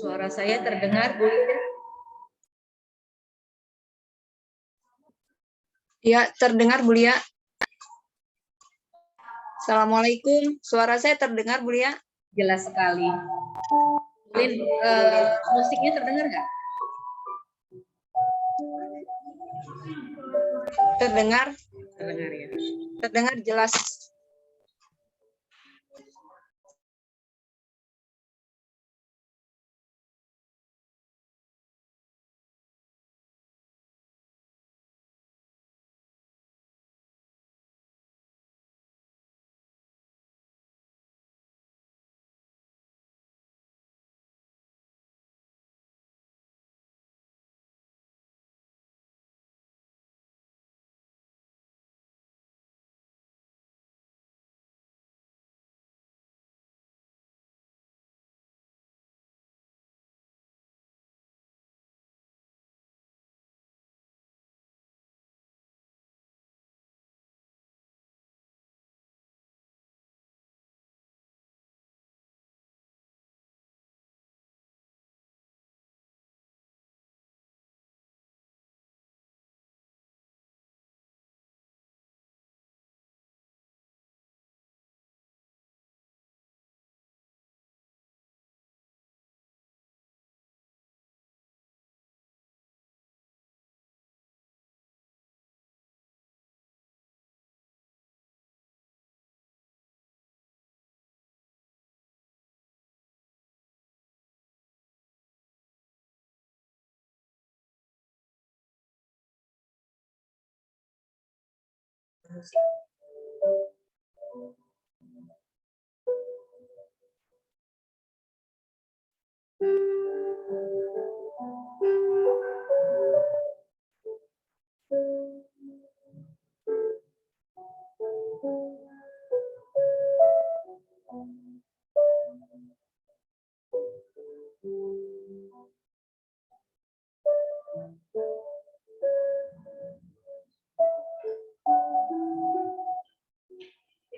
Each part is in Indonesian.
Suara saya terdengar, Bu Ida? Ya, terdengar, Bu Lia. Assalamualaikum. Suara saya terdengar, Bu Lia? Jelas sekali. Lin, musiknya terdengar nggak? Terdengar? Terdengar ya. Terdengar jelas.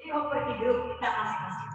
Jadi oper di grup kita masing-masing.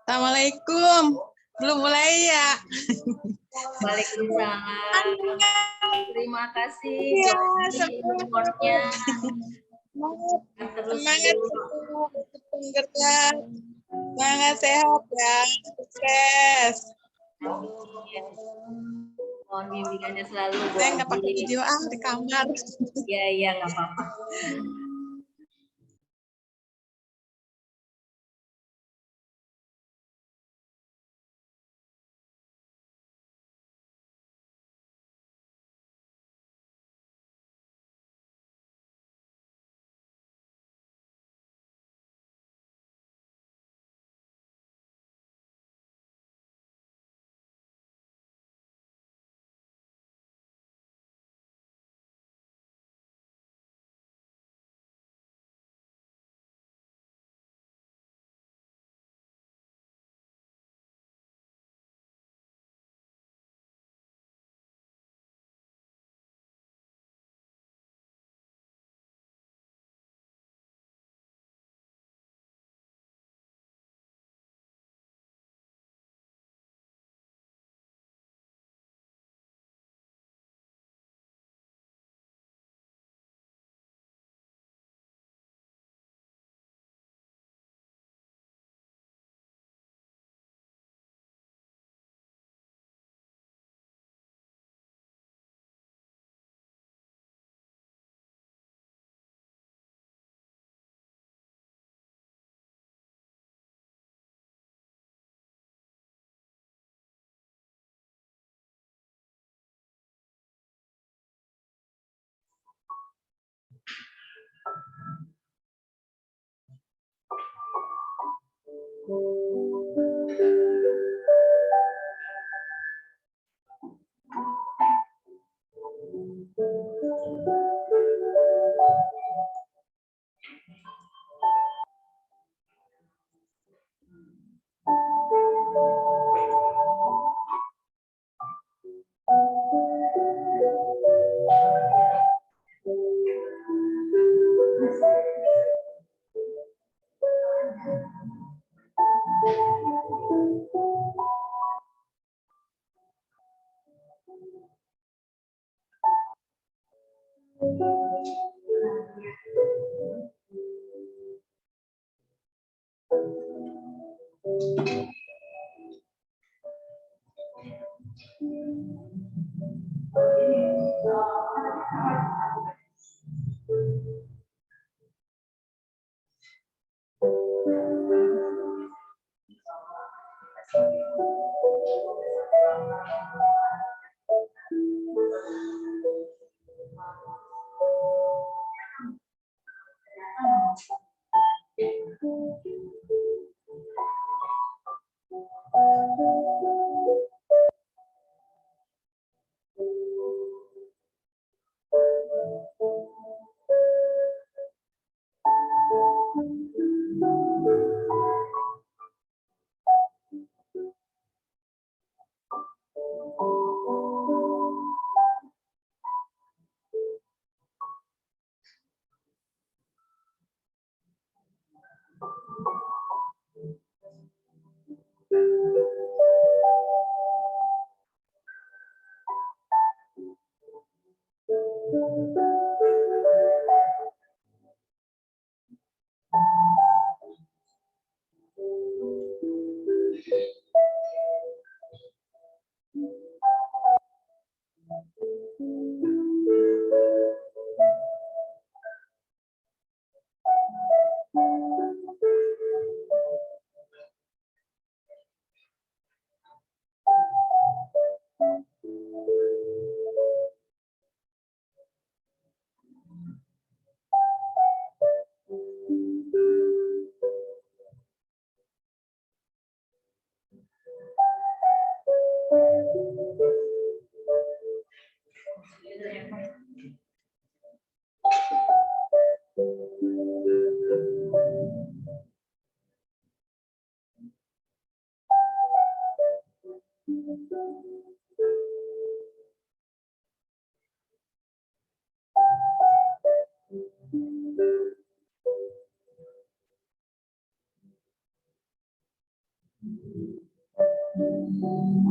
Assalamualaikum. Belum mulai ya? Waalaikumsalam. Terima kasih. Ya, Nomornya. Semangat kerja. Semangat sehat ya. Sukses. Mohon bimbingannya selalu. Saya nggak pakai video di kamar. Iya, nggak apa-apa.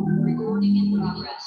Recording in progress.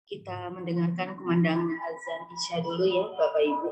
kita mendengarkan kumandang azan Isya dulu ya, Bapak Ibu.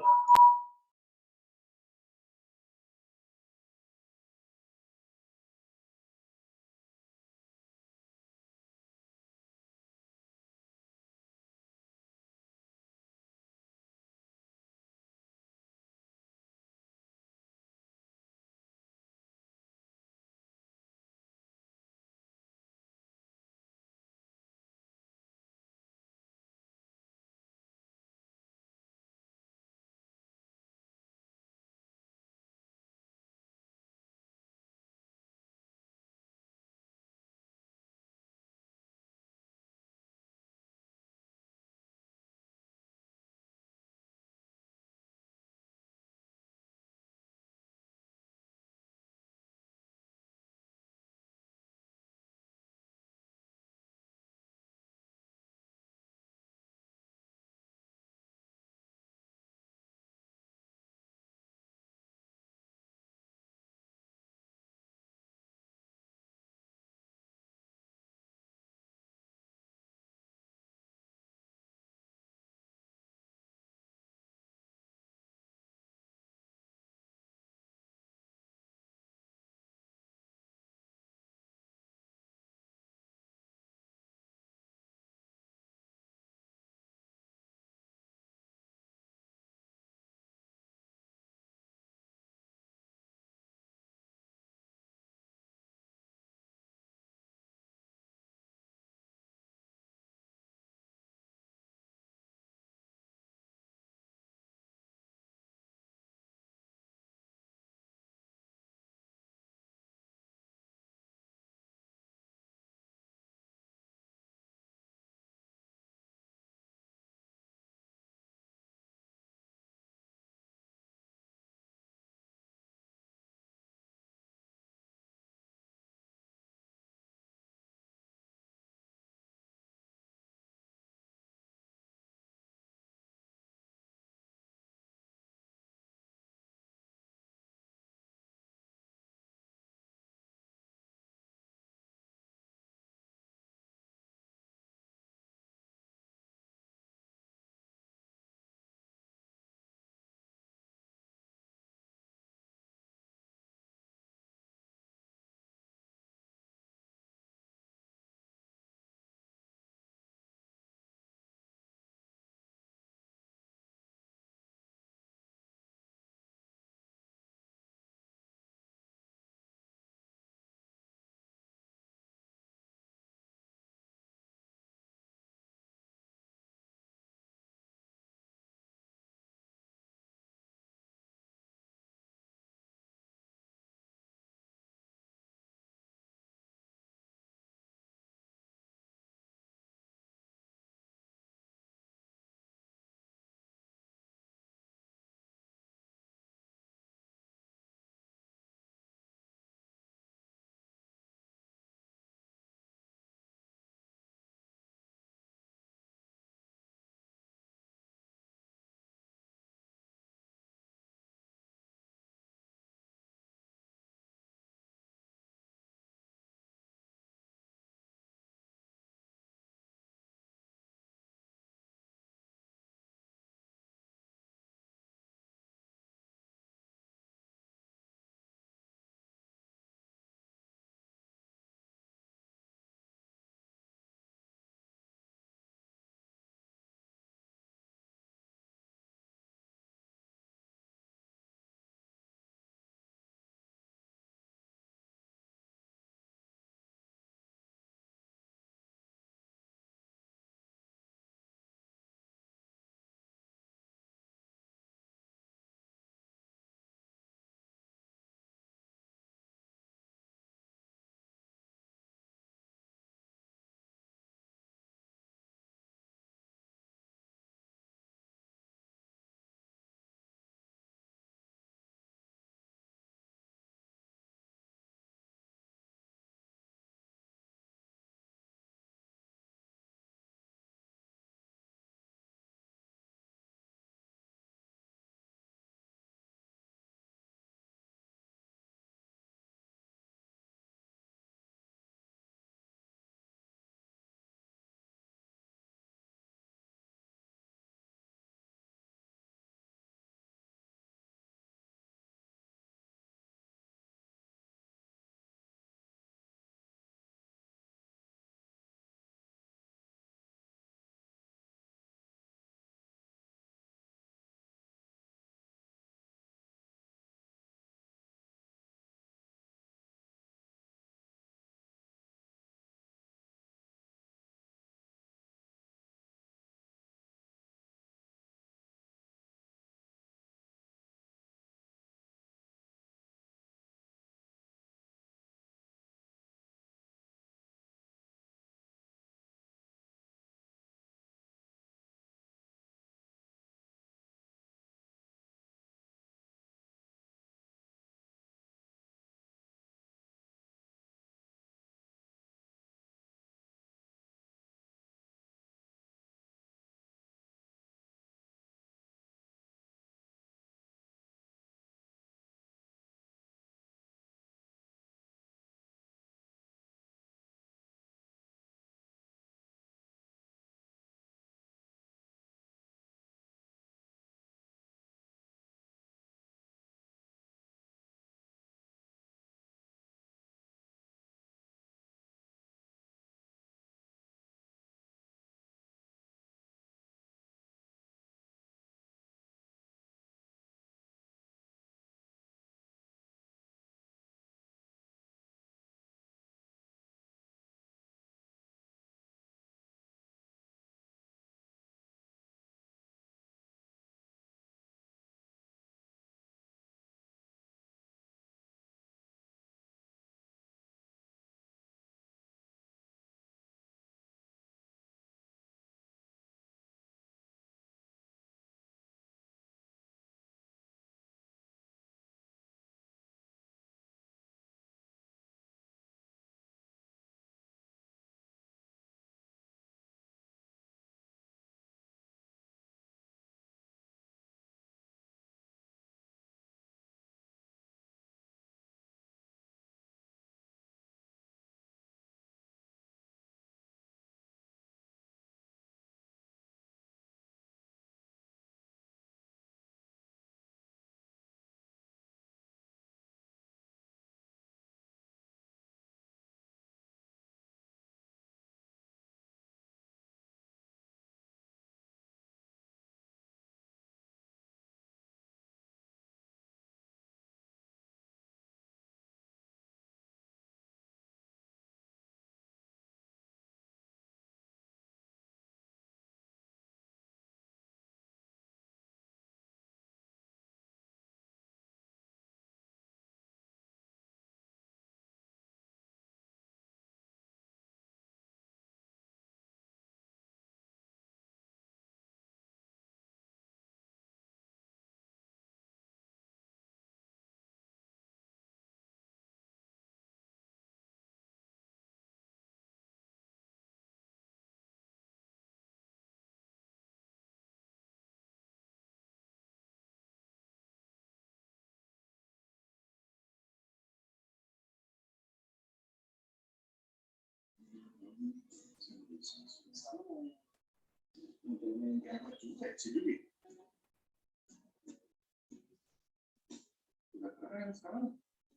Calon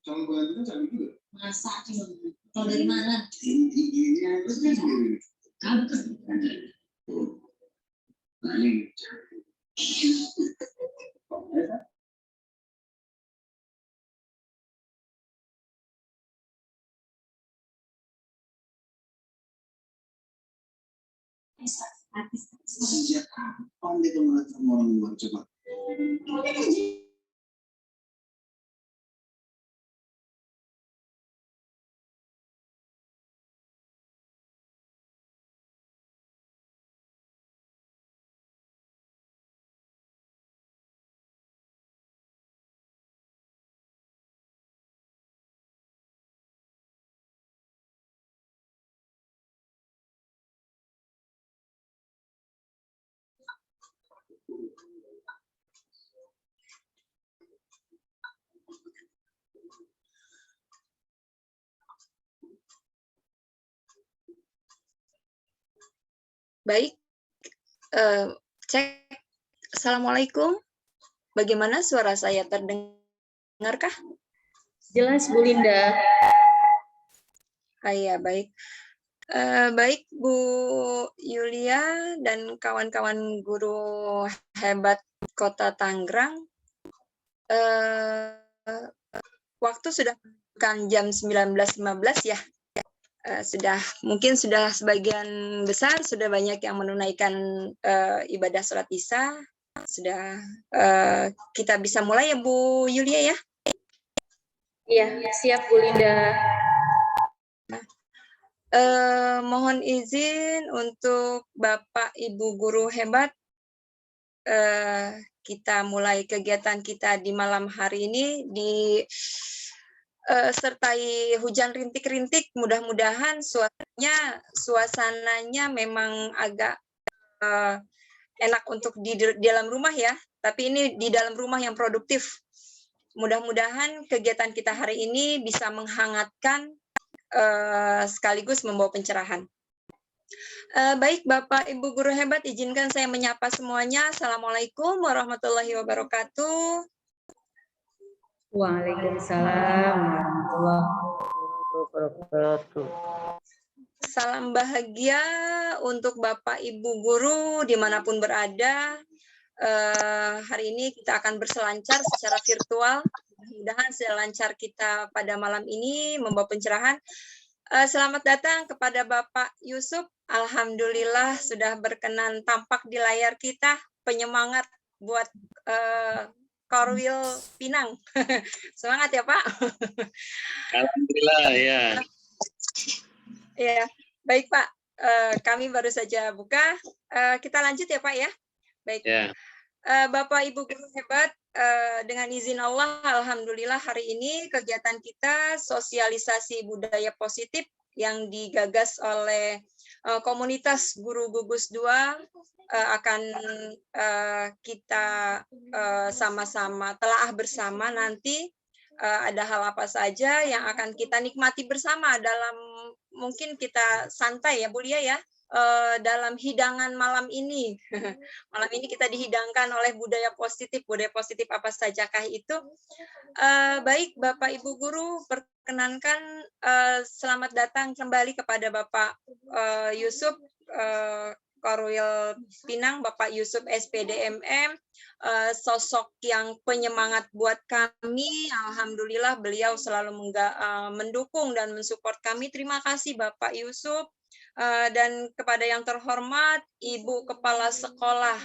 penggantinya cantik juga. Masa cuma tahu dari mana? Tingginya itu sendiri. Kaget. Paling. Sejak kapan dia kenal sama orang luar coba? Baik, cek. Assalamualaikum. Bagaimana suara saya terdengarkah? Jelas Bu Linda. Iya, baik. Baik Bu Yulia dan kawan-kawan guru hebat Kota Tangerang. Waktu sudah bukan jam 19.15 ya. Mungkin sudah sebagian besar sudah banyak yang menunaikan ibadah sholat Isya. Sudah kita bisa mulai ya Bu Yulia ya. Iya, siap Bu Linda. Mohon izin untuk Bapak Ibu guru hebat, kita mulai kegiatan kita di malam hari ini sertai hujan rintik-rintik. Mudah-mudahan suasananya memang agak enak untuk di dalam rumah ya, tapi ini di dalam rumah yang produktif. Mudah-mudahan kegiatan kita hari ini bisa menghangatkan sekaligus membawa pencerahan. Baik Bapak Ibu guru hebat, izinkan saya menyapa semuanya. Assalamualaikum warahmatullahi wabarakatuh. Waalaikumsalam warahmatullahi wabarakatuh. Salam bahagia untuk Bapak Ibu guru dimanapun berada. Hari ini kita akan berselancar secara virtual. Mudah-mudahan selancar kita pada malam ini membawa pencerahan. Selamat datang kepada Bapak Yusuf. Alhamdulillah sudah berkenan tampak di layar kita. Penyemangat buat Korwil Pinang. Semangat ya Pak. Alhamdulillah ya. Ya, baik Pak. Kami baru saja buka. Kita lanjut ya Pak ya. Baik. Ya. Bapak Ibu guru hebat, dengan izin Allah, alhamdulillah hari ini kegiatan kita sosialisasi budaya positif yang digagas oleh komunitas guru gugus 2 akan kita sama-sama telaah bersama nanti. Ada hal apa saja yang akan kita nikmati bersama dalam mungkin kita santai ya Bu Lia ya, dalam hidangan malam ini. Malam ini kita dihidangkan oleh budaya positif apa sajakah itu? Baik Bapak Ibu guru, perkenankan selamat datang kembali kepada Bapak Yusuf Korwil Pinang, Bapak Yusuf SPDMM, sosok yang penyemangat buat kami. Alhamdulillah beliau selalu mendukung dan mensupport kami. Terima kasih Bapak Yusuf. Dan kepada yang terhormat Ibu Kepala Sekolah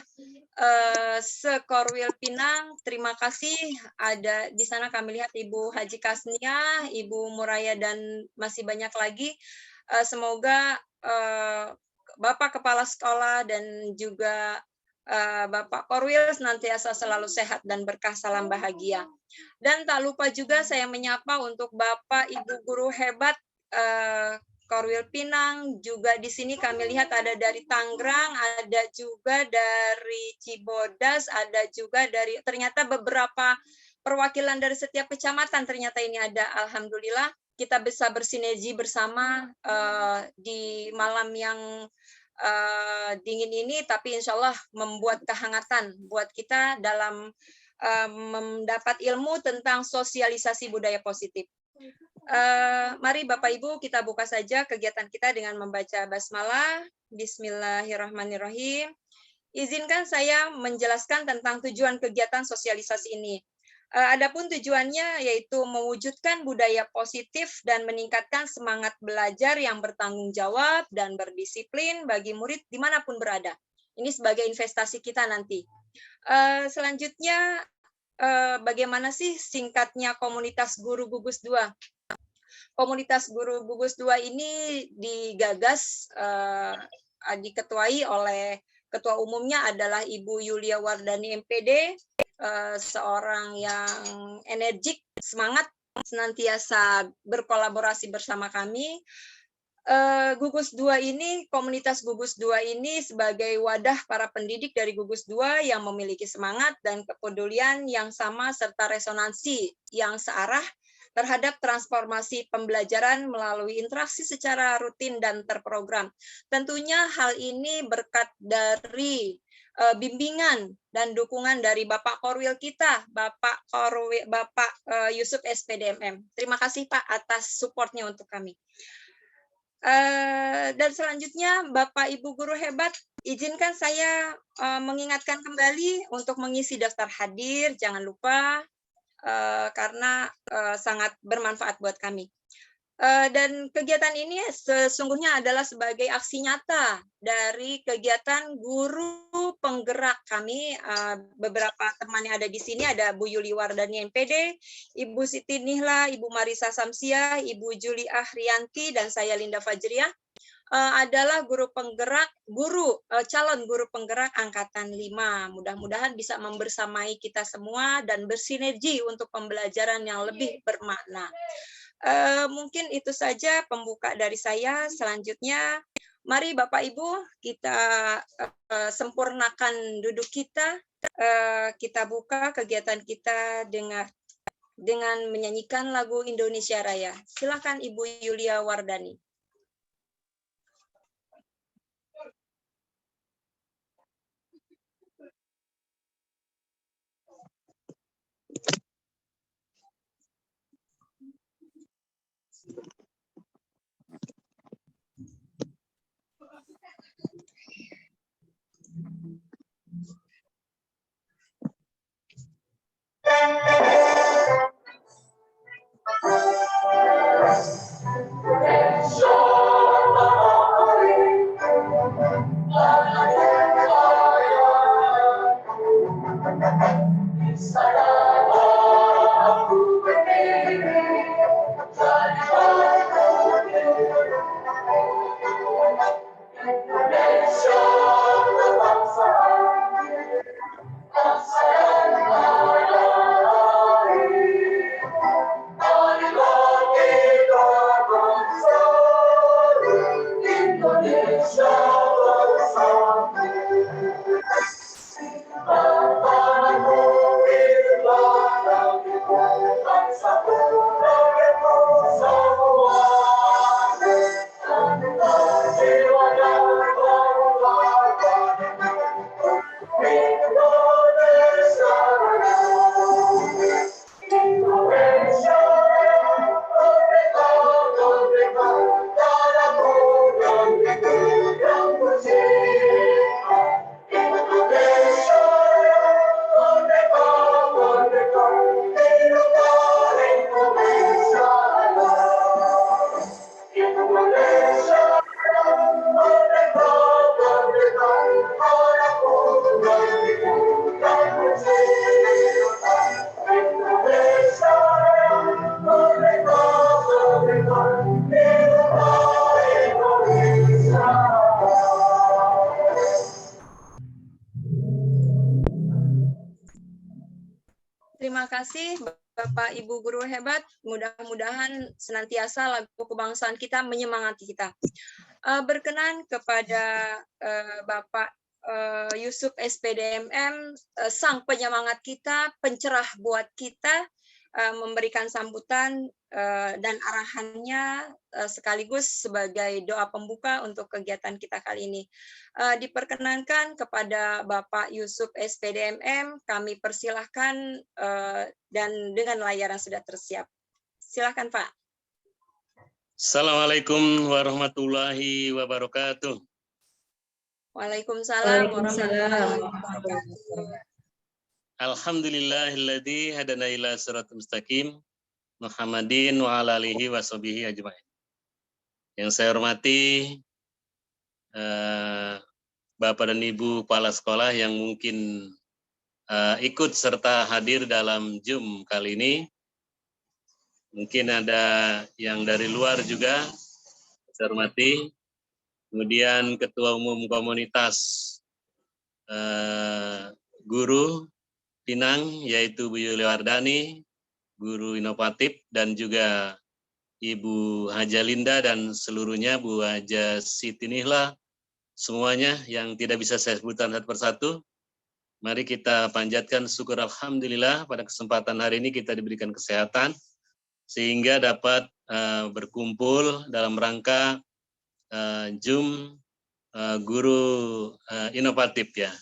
se-Korwil Pinang, terima kasih. Ada di sana kami lihat Ibu Haji Kasnia, Ibu Muraya dan masih banyak lagi. Semoga Bapak Kepala Sekolah dan juga Bapak Korwil senantiasa selalu sehat dan berkah, salam bahagia. Dan tak lupa juga saya menyapa untuk Bapak Ibu guru hebat Korwil Pinang, juga di sini kami lihat ada dari Tangerang, ada juga dari Cibodas, ada juga dari ternyata beberapa perwakilan dari setiap kecamatan ternyata ini ada, alhamdulillah. kita bisa bersinergi bersama di malam yang dingin ini, tapi insya Allah membuat kehangatan buat kita dalam mendapat ilmu tentang sosialisasi budaya positif. Mari Bapak Ibu kita buka saja kegiatan kita dengan membaca basmalah. Bismillahirrahmanirrahim. Izinkan saya menjelaskan tentang tujuan kegiatan sosialisasi ini. Adapun tujuannya yaitu mewujudkan budaya positif dan meningkatkan semangat belajar yang bertanggung jawab dan berdisiplin bagi murid dimanapun berada. Ini sebagai investasi kita nanti. Selanjutnya, bagaimana sih singkatnya komunitas guru gugus 2? Komunitas guru gugus 2 ini digagas, diketuai oleh ketua umumnya adalah Ibu Yulia Wardani MPD, seorang yang energik, semangat, senantiasa berkolaborasi bersama kami. Gugus 2 ini, komunitas Gugus 2 ini sebagai wadah para pendidik dari Gugus 2 yang memiliki semangat dan kepedulian yang sama serta resonansi yang searah terhadap transformasi pembelajaran melalui interaksi secara rutin dan terprogram. Tentunya hal ini berkat dari bimbingan dan dukungan dari Bapak Korwil kita, Bapak Yusuf SPDMM. Terima kasih Pak atas supportnya untuk kami. Dan selanjutnya Bapak Ibu guru hebat, izinkan saya mengingatkan kembali untuk mengisi daftar hadir, jangan lupa karena sangat bermanfaat buat kami. Dan kegiatan ini sesungguhnya adalah sebagai aksi nyata dari kegiatan guru penggerak kami. Beberapa teman yang ada di sini ada Bu Yuli Wardani MPD, Ibu Siti Nihla, Ibu Marisa Samsiah, Ibu Juliah Rianti, dan saya Linda Fajriah. Adalah calon guru penggerak angkatan 5. Mudah-mudahan bisa membersamai kita semua dan bersinergi untuk pembelajaran yang lebih bermakna. Mungkin itu saja pembuka dari saya. Selanjutnya, mari Bapak Ibu kita sempurnakan duduk kita. Kita buka kegiatan kita dengan menyanyikan lagu Indonesia Raya. Silakan Ibu Yulia Wardani. Terima kasih Bapak Ibu guru hebat. Mudah-mudahan senantiasa lagu kebangsaan kita menyemangati kita. Berkenan kepada Bapak Yusuf SPDMM, sang penyemangat kita, pencerah buat kita, memberikan sambutan dan arahannya sekaligus sebagai doa pembuka untuk kegiatan kita kali ini. Diperkenankan kepada Bapak Yusuf SPDMM, kami persilahkan dan dengan layar yang sudah tersiap. Silakan Pak. Assalamualaikum warahmatullahi wabarakatuh. Waalaikumsalam warahmatullahi wabarakatuh. Alhamdulillahilladzi hadana ila siratal mustaqim Muhammadin wa ala alihi wa sahbihi ajma'in. Yang saya hormati Bapak dan Ibu kepala sekolah yang mungkin ikut serta hadir dalam Zoom kali ini. Mungkin ada yang dari luar juga, saya hormati. Kemudian Ketua Umum Komunitas Guru Pinang, yaitu Bu Yuli Wardani, Guru Inovatif, dan juga Ibu Haja Linda dan seluruhnya, Bu Haja Siti Nihla, semuanya yang tidak bisa saya sebutkan satu persatu. Mari kita panjatkan syukur alhamdulillah pada kesempatan hari ini kita diberikan kesehatan sehingga dapat berkumpul dalam rangka Zoom Guru Inovatif ya.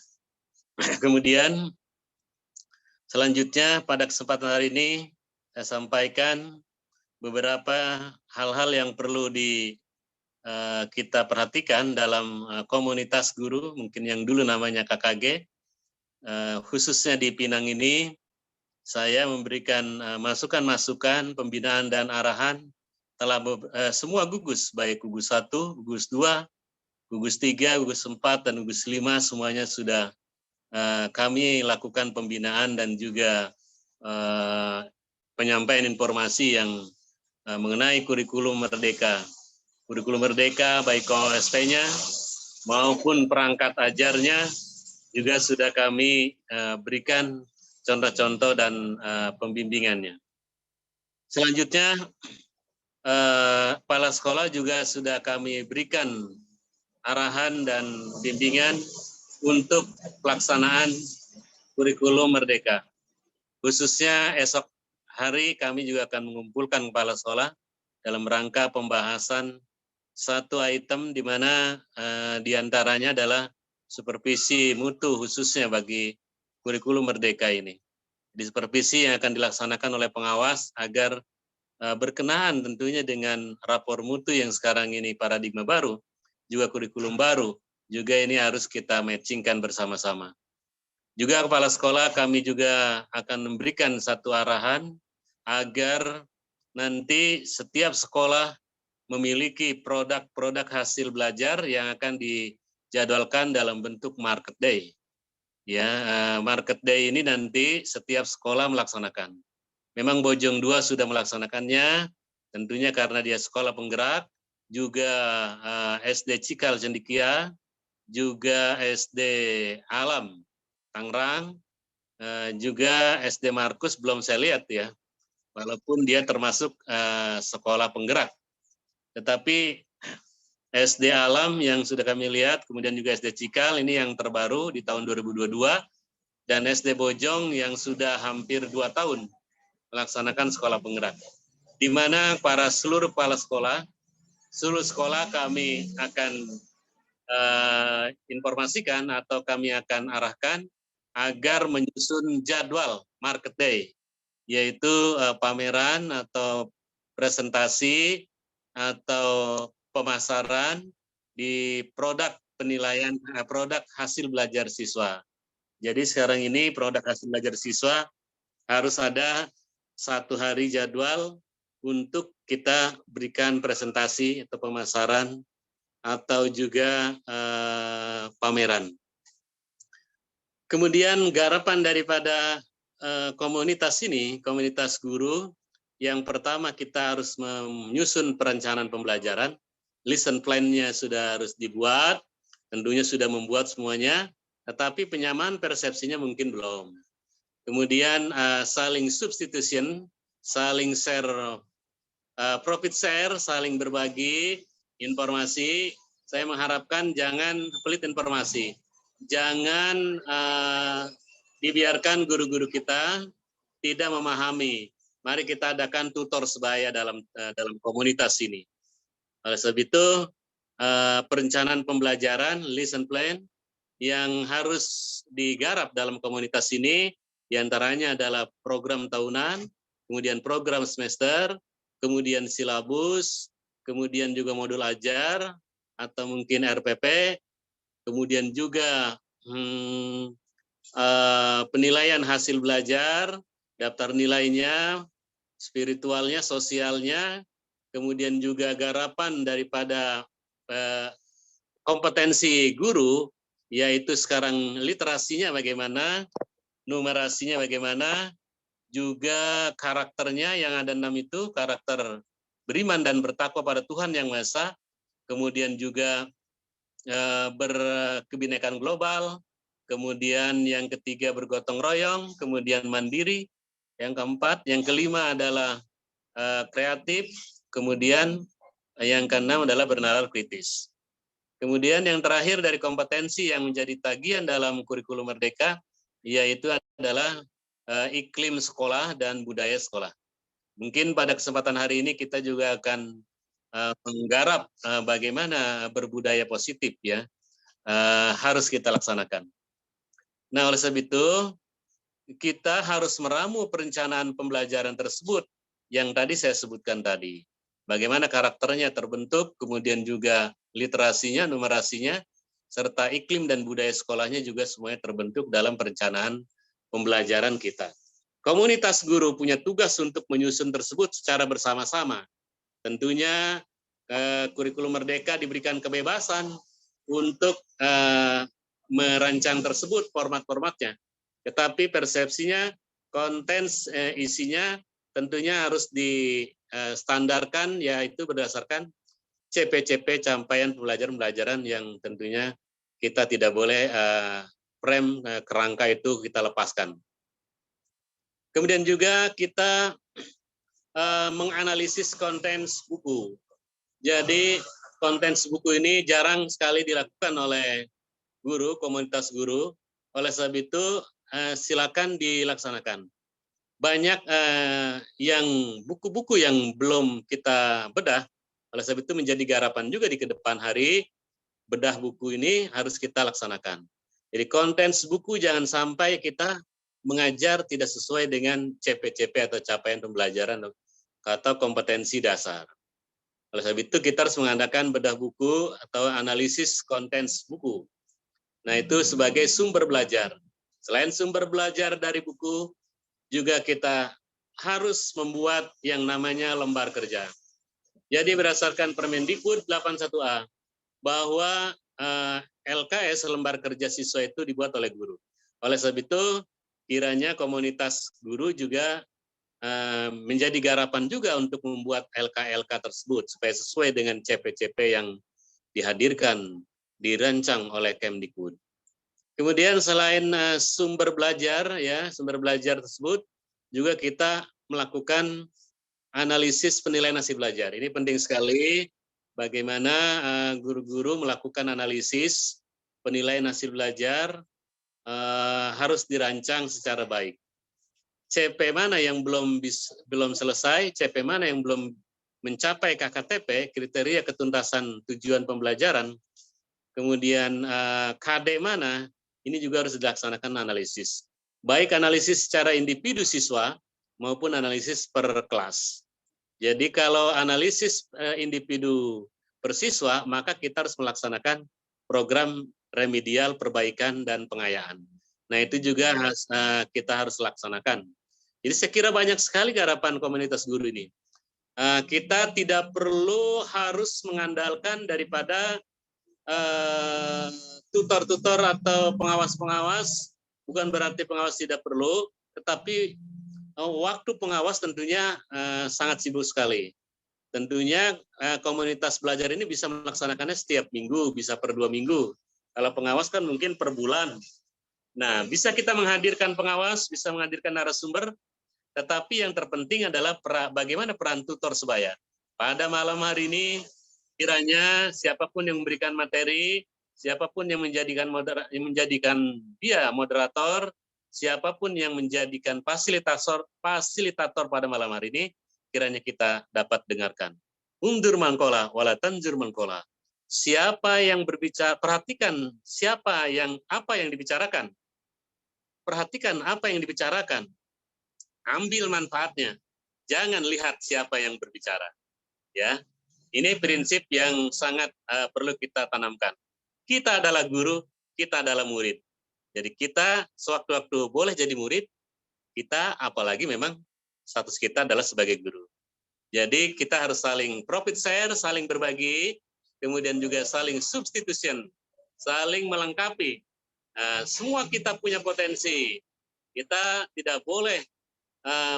Kemudian selanjutnya pada kesempatan hari ini saya sampaikan beberapa hal-hal yang perlu kita perhatikan dalam komunitas guru, mungkin yang dulu namanya KKG, khususnya di Pinang ini, saya memberikan masukan-masukan, pembinaan dan arahan telah semua gugus, baik gugus 1, gugus 2, gugus 3, gugus 4, dan gugus 5, semuanya sudah kami lakukan pembinaan dan juga penyampaian informasi yang mengenai kurikulum merdeka. Kurikulum merdeka baik OSP-nya maupun perangkat ajarnya juga sudah kami berikan contoh-contoh dan pembimbingannya. Selanjutnya, kepala sekolah juga sudah kami berikan arahan dan bimbingan untuk pelaksanaan kurikulum merdeka. Khususnya esok hari kami juga akan mengumpulkan kepala sekolah dalam rangka pembahasan satu item di mana diantaranya adalah supervisi mutu khususnya bagi kurikulum merdeka ini. Di supervisi yang akan dilaksanakan oleh pengawas agar berkenaan tentunya dengan rapor mutu yang sekarang ini paradigma baru, juga kurikulum baru, juga ini harus kita matchingkan bersama-sama. Juga kepala sekolah kami juga akan memberikan satu arahan agar nanti setiap sekolah memiliki produk-produk hasil belajar yang akan dijadwalkan dalam bentuk market day. Ya, market day ini nanti setiap sekolah melaksanakan. Memang Bojong 2 sudah melaksanakannya, tentunya karena dia sekolah penggerak, juga SD Cikal Cendikia, juga SD Alam Tangerang, juga SD Markus belum saya lihat ya, walaupun dia termasuk sekolah penggerak. Tetapi SD Alam yang sudah kami lihat, kemudian juga SD Cikal ini yang terbaru di tahun 2022, dan SD Bojong yang sudah hampir 2 tahun melaksanakan sekolah penggerak. Di mana para seluruh kepala sekolah, seluruh sekolah kami akan informasikan atau kami akan arahkan agar menyusun jadwal market day, yaitu pameran atau presentasi atau pemasaran di produk penilaian produk hasil belajar siswa. Jadi sekarang ini produk hasil belajar siswa harus ada 1 hari jadwal untuk kita berikan presentasi atau pemasaran atau juga pameran. Kemudian garapan daripada komunitas ini, komunitas guru, yang pertama kita harus menyusun perencanaan pembelajaran, lesson plan-nya sudah harus dibuat, tentunya sudah membuat semuanya, tetapi penyamaan persepsinya mungkin belum. Kemudian saling substitution, saling share, profit share, saling berbagi informasi. Saya mengharapkan jangan pelit informasi. Jangan dibiarkan guru-guru kita tidak memahami mari kita adakan tutor sebaya dalam komunitas ini. Oleh sebab itu, perencanaan pembelajaran, lesson plan, yang harus digarap dalam komunitas ini, diantaranya adalah program tahunan, kemudian program semester, kemudian silabus, kemudian juga modul ajar, atau mungkin RPP, kemudian juga penilaian hasil belajar, daftar nilainya, spiritualnya, sosialnya, kemudian juga garapan daripada kompetensi guru, yaitu sekarang literasinya bagaimana, numerasinya bagaimana, juga karakternya yang ada 6 itu, karakter beriman dan bertakwa pada Tuhan Yang Maha Esa, kemudian juga berkebinekaan global, kemudian yang ketiga bergotong royong, kemudian mandiri, yang keempat, yang kelima adalah kreatif, kemudian yang keenam adalah bernalar kritis. Kemudian yang terakhir dari kompetensi yang menjadi tagihan dalam kurikulum Merdeka, yaitu adalah iklim sekolah dan budaya sekolah. Mungkin pada kesempatan hari ini kita juga akan menggarap bagaimana berbudaya positif, ya, harus kita laksanakan. Nah, oleh sebab itu kita harus meramu perencanaan pembelajaran tersebut yang tadi saya sebutkan tadi. Bagaimana karakternya terbentuk, kemudian juga literasinya, numerasinya, serta iklim dan budaya sekolahnya juga semuanya terbentuk dalam perencanaan pembelajaran kita. Komunitas guru punya tugas untuk menyusun tersebut secara bersama-sama. Tentunya kurikulum Merdeka diberikan kebebasan untuk merancang tersebut format-formatnya. Tetapi persepsinya, konten isinya tentunya harus distandarkan, yaitu berdasarkan CP-CP capaian pembelajaran yang tentunya kita tidak boleh frame kerangka itu kita lepaskan. Kemudian juga kita menganalisis konten buku. Jadi konten buku ini jarang sekali dilakukan oleh guru, komunitas guru. Oleh sebab itu silakan dilaksanakan. Banyak yang buku-buku yang belum kita bedah, oleh sebab itu menjadi garapan juga di kedepan hari, bedah buku ini harus kita laksanakan. Jadi konten buku jangan sampai kita mengajar tidak sesuai dengan CP-CP atau capaian pembelajaran atau kompetensi dasar. Oleh sebab itu kita harus mengadakan bedah buku atau analisis konten buku. Nah, itu sebagai sumber belajar. Selain sumber belajar dari buku, juga kita harus membuat yang namanya lembar kerja. Jadi berdasarkan Permendikbud 81A, bahwa LKS, lembar kerja siswa itu dibuat oleh guru. Oleh sebab itu, kiranya komunitas guru juga menjadi garapan juga untuk membuat LK-LK tersebut, supaya sesuai dengan CP-CP yang dihadirkan, dirancang oleh Kemdikbud. Kemudian selain sumber belajar, ya, sumber belajar tersebut juga kita melakukan analisis penilaian hasil belajar. Ini penting sekali bagaimana guru-guru melakukan analisis penilaian hasil belajar harus dirancang secara baik. CP mana yang belum selesai, CP mana yang belum mencapai KKTP, kriteria ketuntasan tujuan pembelajaran, kemudian KD mana, ini juga harus dilaksanakan analisis. Baik analisis secara individu siswa maupun analisis per kelas. Jadi kalau analisis individu per siswa, maka kita harus melaksanakan program remedial, perbaikan, dan pengayaan. Nah, itu juga kita harus laksanakan. Jadi saya kira banyak sekali garapan komunitas guru ini. Kita tidak perlu harus mengandalkan daripada tutor-tutor atau pengawas-pengawas, bukan berarti pengawas tidak perlu, tetapi waktu pengawas tentunya sangat sibuk sekali. Tentunya komunitas belajar ini bisa melaksanakannya setiap minggu, bisa per 2 minggu. Kalau pengawas kan mungkin per bulan. Nah, bisa kita menghadirkan pengawas, bisa menghadirkan narasumber, tetapi yang terpenting adalah bagaimana peran tutor sebaya. Pada malam hari ini, kiranya siapapun yang memberikan materi, siapapun yang menjadikan dia moderator, siapapun yang menjadikan fasilitator pada malam hari ini, kiranya kita dapat dengarkan. Undur mangkola, wala tanjur mangkola. Siapa yang berbicara, perhatikan apa yang dibicarakan. Perhatikan apa yang dibicarakan. Ambil manfaatnya. Jangan lihat siapa yang berbicara. Ya, ini prinsip yang sangat perlu kita tanamkan. Kita adalah guru, kita adalah murid. Jadi kita sewaktu-waktu boleh jadi murid, kita apalagi memang status kita adalah sebagai guru. Jadi kita harus saling profit share, saling berbagi, kemudian juga saling substitution, saling melengkapi. Semua kita punya potensi. Kita tidak boleh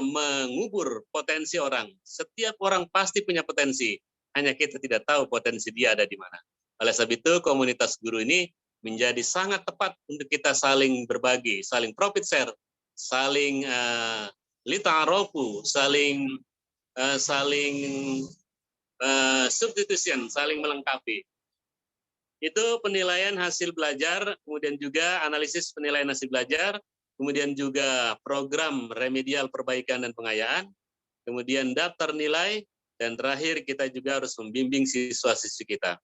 mengubur potensi orang. Setiap orang pasti punya potensi. Hanya kita tidak tahu potensi dia ada di mana. Oleh sebab itu, komunitas guru ini menjadi sangat tepat untuk kita saling berbagi, saling profit share, saling lita'arofu, saling substitution, saling melengkapi. Itu penilaian hasil belajar, kemudian juga analisis penilaian hasil belajar, kemudian juga program remedial perbaikan dan pengayaan, kemudian daftar nilai, dan terakhir kita juga harus membimbing siswa-siswi kita.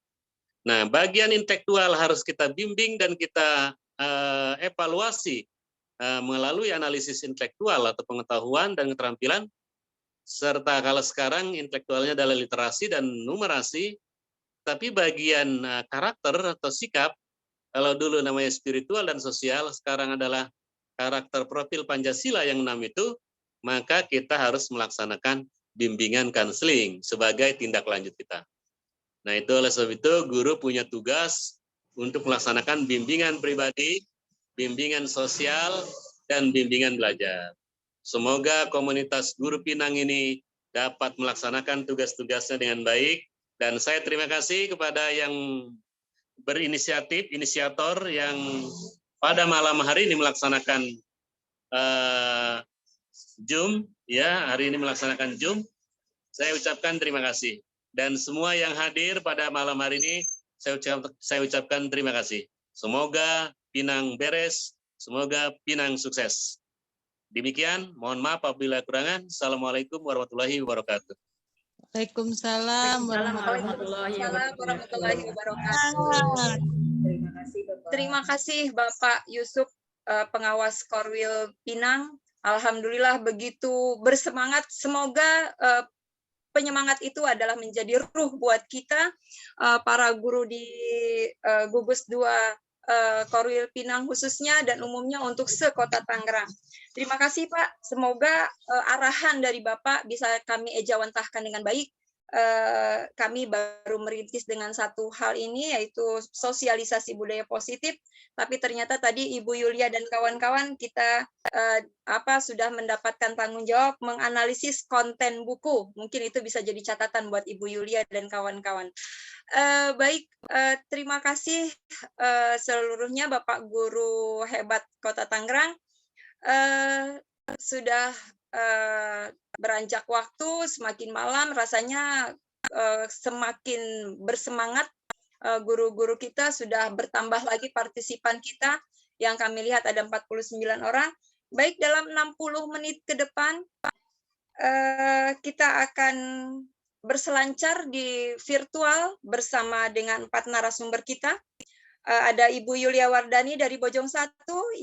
Nah, bagian intelektual harus kita bimbing dan kita evaluasi melalui analisis intelektual atau pengetahuan dan keterampilan, serta kalau sekarang intelektualnya adalah literasi dan numerasi, tapi bagian karakter atau sikap, kalau dulu namanya spiritual dan sosial, sekarang adalah karakter profil Pancasila yang 6 itu, maka kita harus melaksanakan bimbingan konseling sebagai tindak lanjut kita. Nah, itu oleh sebab itu guru punya tugas untuk melaksanakan bimbingan pribadi, bimbingan sosial, dan bimbingan belajar. Semoga komunitas Guru Pinang ini dapat melaksanakan tugas-tugasnya dengan baik, dan saya terima kasih kepada yang berinisiatif, inisiator yang pada malam hari ini melaksanakan Zoom, ya, hari ini melaksanakan Zoom. Saya ucapkan terima kasih. Dan semua yang hadir pada malam hari ini, saya ucapkan terima kasih. Semoga Pinang beres, semoga Pinang sukses. Demikian, mohon maaf apabila kurangan. Assalamualaikum warahmatullahi wabarakatuh. Waalaikumsalam warahmatullahi wabarakatuh. Terima kasih Bapak. Terima kasih Bapak Yusuf, pengawas Korwil Pinang. Alhamdulillah begitu bersemangat. Semoga penyemangat itu adalah menjadi ruh buat kita, para guru di gugus 2 Korwil Pinang khususnya dan umumnya untuk sekota Tangerang. Terima kasih Pak. Semoga arahan dari Bapak bisa kami ejawantahkan dengan baik. Kami baru merintis dengan satu hal ini, yaitu sosialisasi budaya positif, tapi ternyata tadi Ibu Yulia dan kawan-kawan kita sudah mendapatkan tanggung jawab menganalisis konten buku. Mungkin itu bisa jadi catatan buat Ibu Yulia dan kawan-kawan. Baik, terima kasih seluruhnya Bapak Guru hebat Kota Tangerang. Sudah beranjak waktu, semakin malam, rasanya semakin bersemangat. Guru-guru kita sudah bertambah lagi partisipan kita, yang kami lihat ada 49 orang. Baik, dalam 60 menit ke depan, kita akan berselancar di virtual bersama dengan 4 narasumber kita. Ada Ibu Yulia Wardani dari Bojong 1,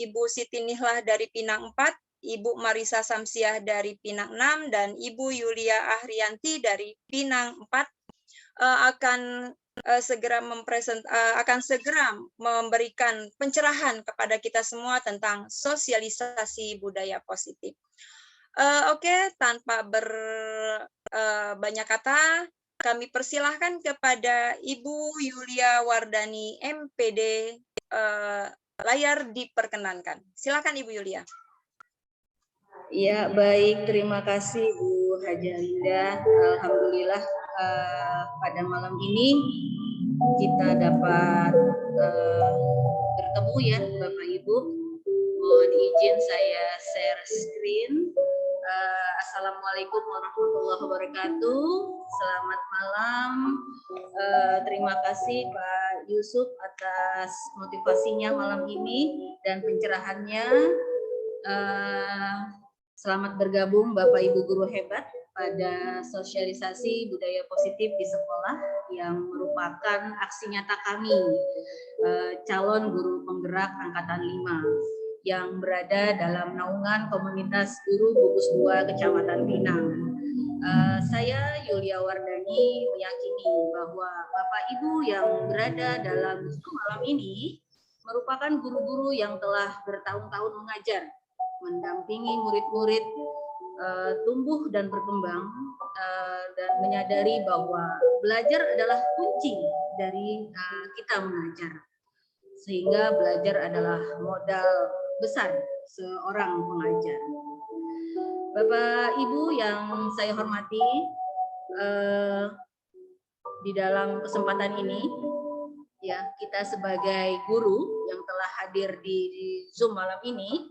Ibu Siti Nihlah dari Pinang 4, Ibu Marisa Samsiah dari Pinang 6, dan Ibu Yulia Ahrianti dari Pinang 4 akan segera memberikan pencerahan kepada kita semua tentang sosialisasi budaya positif. Oke, tanpa banyak kata, kami persilahkan kepada Ibu Yulia Wardani, MPD. Layar diperkenankan. Silakan Ibu Yulia. Ya, baik. Terima kasih Bu Haja Linda. Alhamdulillah pada malam ini kita dapat bertemu ya Bapak Ibu. Mohon izin saya share screen. Assalamualaikum warahmatullahi wabarakatuh. Selamat malam. Terima kasih Pak Yusuf atas motivasinya malam ini dan pencerahannya. Selamat bergabung Bapak Ibu guru hebat pada sosialisasi budaya positif di sekolah yang merupakan aksi nyata kami calon guru penggerak angkatan 5 yang berada dalam naungan komunitas guru gugus 2 Kecamatan Pinang. Saya Yulia Wardani meyakini bahwa Bapak Ibu yang berada dalam Zoom malam ini merupakan guru-guru yang telah bertahun-tahun mengajar, mendampingi murid-murid tumbuh dan berkembang, dan menyadari bahwa belajar adalah kunci dari kita mengajar. Sehingga belajar adalah modal besar seorang pengajar. Bapak Ibu yang saya hormati, di dalam kesempatan ini ya, kita sebagai guru yang telah hadir di Zoom malam ini,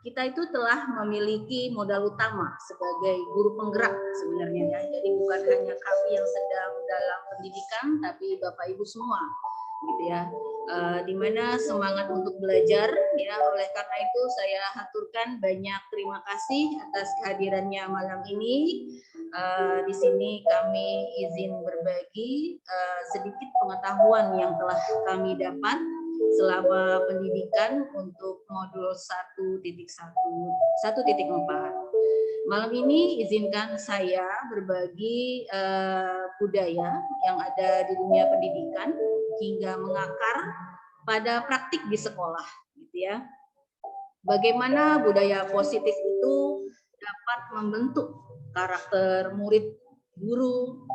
kita itu telah memiliki modal utama sebagai guru penggerak sebenarnya ya. Jadi bukan hanya kami yang sedang dalam pendidikan, tapi Bapak Ibu semua gitu ya. Di mana semangat untuk belajar ya, oleh karena itu saya haturkan banyak terima kasih atas kehadirannya malam ini. Di sini kami izin berbagi sedikit pengetahuan yang telah kami dapat selama pendidikan untuk modul 1.1, 1.4. Malam ini izinkan saya berbagi budaya yang ada di dunia pendidikan hingga mengakar pada praktik di sekolah, gitu ya. Bagaimana budaya positif itu dapat membentuk karakter murid, guru,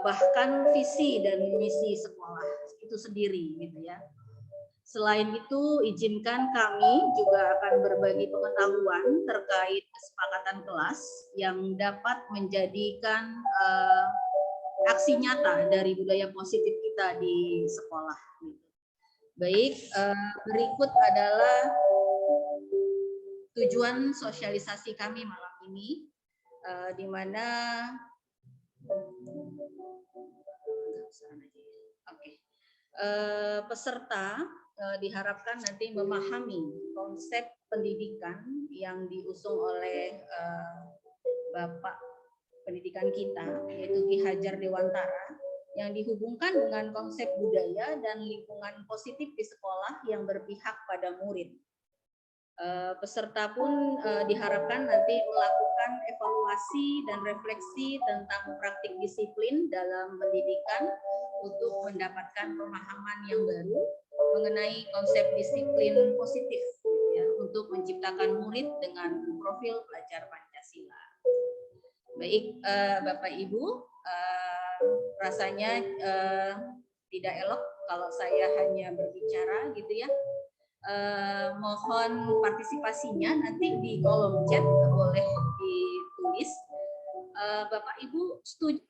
bahkan visi dan misi sekolah itu sendiri, gitu ya. Selain itu, izinkan kami juga akan berbagi pengetahuan terkait kesepakatan kelas yang dapat menjadikan aksi nyata dari budaya positif kita di sekolah. Baik, berikut adalah tujuan sosialisasi kami malam ini, di mana peserta diharapkan nanti memahami konsep pendidikan yang diusung oleh Bapak pendidikan kita, yaitu Ki Hajar Dewantara, yang dihubungkan dengan konsep budaya dan lingkungan positif di sekolah yang berpihak pada murid. Peserta pun diharapkan nanti melakukan evaluasi dan refleksi tentang praktik disiplin dalam pendidikan untuk mendapatkan pemahaman yang baru mengenai konsep disiplin positif ya, untuk menciptakan murid dengan profil pelajar Pancasila. Baik, Bapak Ibu, rasanya tidak elok kalau saya hanya berbicara gitu ya. Mohon partisipasinya nanti di kolom chat, boleh ditulis. Bapak Ibu setuju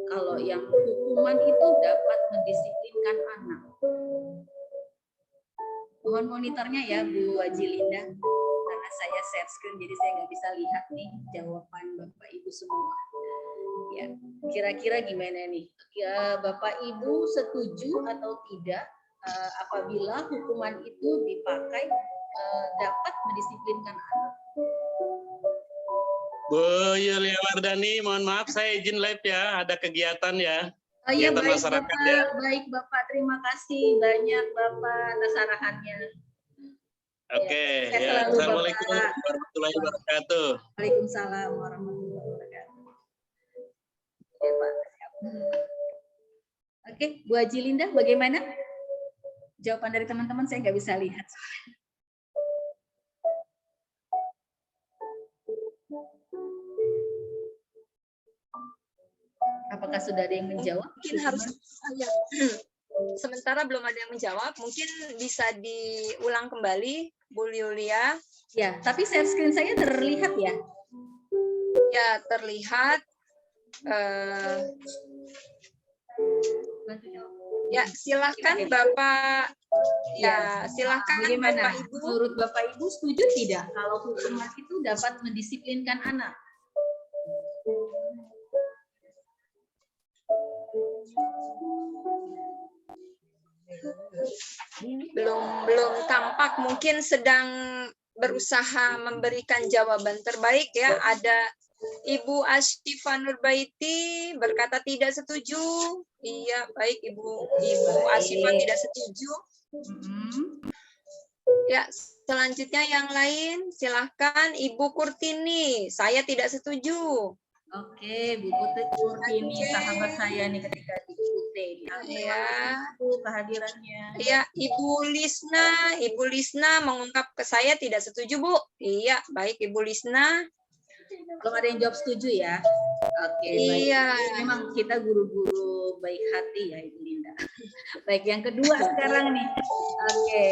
kalau yang hukuman itu dapat mendisiplinkan anak? Mohon monitornya ya Bu Wajilinda, karena saya share screen jadi saya nggak bisa lihat nih jawaban Bapak Ibu semua. Ya, kira-kira gimana nih? Ya, Bapak Ibu setuju atau tidak apabila hukuman itu dipakai dapat mendisiplinkan anak? Bu Yulia Wardani, mohon maaf saya izin live ya, ada kegiatan ya. Oh iya, Kegiatan baik masyarakat Bapak, ya. baik Bapak, terima kasih banyak Bapak atas arahannya. Oke, Ya, ya. selalu, Assalamualaikum Bapak. warahmatullahi wabarakatuh. Waalaikumsalam warahmatullahi wabarakatuh. Oke, Pak. Oke, Bu Haji Linda, bagaimana? Jawaban dari teman-teman saya nggak bisa lihat. Apakah sudah ada yang menjawab? Mungkin harus ya. Sementara belum ada yang menjawab, mungkin bisa diulang kembali Bu Yulia. Ya, tapi share screen saya terlihat ya? Ya, terlihat. Ya, silakan Bapak. Ya, silakan Bagaimana? Bapak Ibu. Menurut Bapak Ibu setuju tidak kalau hukuman itu dapat mendisiplinkan anak? Belum tampak, mungkin sedang berusaha memberikan jawaban terbaik ya. Ada Ibu Asyifa Nurbaiti berkata tidak setuju. Iya, baik Ibu Asyifa tidak setuju. Ya, selanjutnya yang lain silahkan Ibu Kurtini. Saya tidak setuju. Oke, Bu Kurtini, sahabat saya nih ketika di UT. Ya. Kehadirannya. Iya, Ibu Lisna mengungkap ke saya tidak setuju, Bu. Iya, baik Ibu Lisna. Belum ada yang jawab setuju ya. Oke, baik. Iya. Memang kita guru-guru baik hati ya, Ibu Linda. Baik, yang kedua sekarang nih. Oke.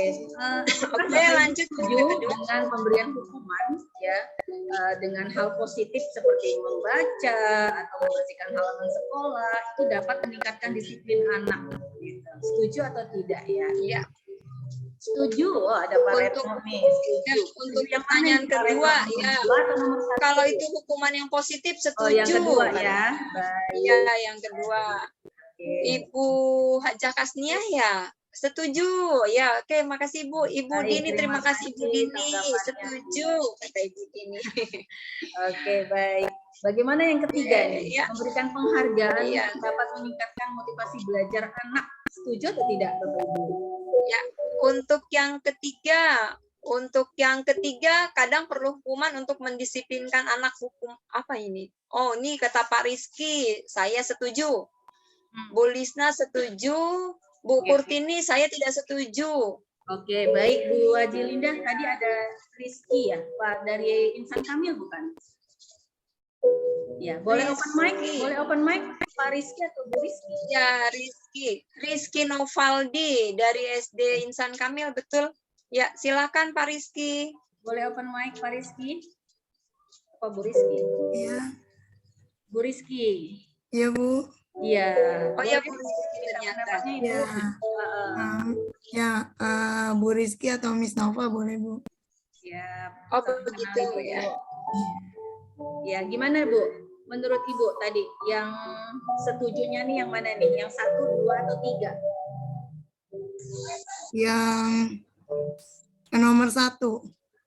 Oke, lanjut setuju dengan pemberian hukuman ya, dengan hal positif seperti membaca atau membersihkan halaman sekolah itu dapat meningkatkan disiplin anak. Gitu. Setuju atau tidak ya? Iya. Setuju. Oh, ada Pak Retno nih. Setuju. Untuk yang pertanyaan kedua, ya. Kalau itu hukuman yang positif, setuju. Oh, yang kedua ya. Baik. Iya, yang kedua. Ibu Hajah Kasniah ya, setuju. Ya, oke, makasih Bu. Ibu Dini, terima kasih Bu Dini. Setuju, kata Ibu Dini. Oke, baik. Bagaimana yang ketiga nih? Ya. Memberikan penghargaan yang dapat meningkatkan motivasi belajar anak. Setuju atau tidak, Bapak Ibu? Ya, untuk yang ketiga kadang perlu hukuman untuk mendisiplinkan anak. Hukum apa ini? Oh, ini kata Pak Rizky, saya setuju. Bu Lisna setuju, Bu Kurtini saya tidak setuju. Oke, baik Bu Haji Linda. Tadi ada Rizky ya, Pak dari Insan Kamil bukan? Ya, boleh open mic? Boleh open mic Pak Rizky atau Bu Rizky? Ya, Rizky Novaldi dari SD Insan Kamil, betul? Ya, silakan Pak Rizky. Boleh open mic Pak Rizky? Apa Bu Rizky? Iya. Bu Rizky. Iya, Bu. Iya. Oh ya, Bu Rizky ternyata. Ya. Bu Rizky atau Miss Nova boleh, Bu. Ya. Oh, begitu ya. Ya, gimana Bu? Menurut Ibu tadi yang setujunya nih yang mana nih? Yang 1, 2 atau 3? Yang nomor 1.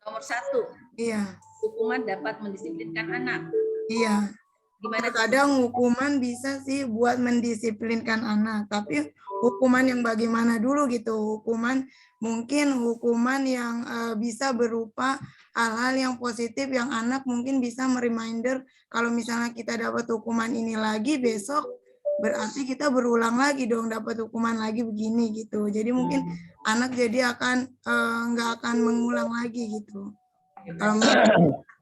Nomor 1. Iya. Hukuman dapat mendisiplinkan anak. Iya. Gimana? Kadang hukuman bisa sih buat mendisiplinkan anak, tapi hukuman yang bagaimana dulu gitu. Mungkin hukuman yang bisa berupa hal-hal yang positif yang anak mungkin bisa mereminder kalau misalnya kita dapat hukuman ini lagi besok berarti kita berulang lagi dong dapat hukuman lagi begini gitu. Jadi mungkin anak jadi nggak akan mengulang lagi gitu. Kalau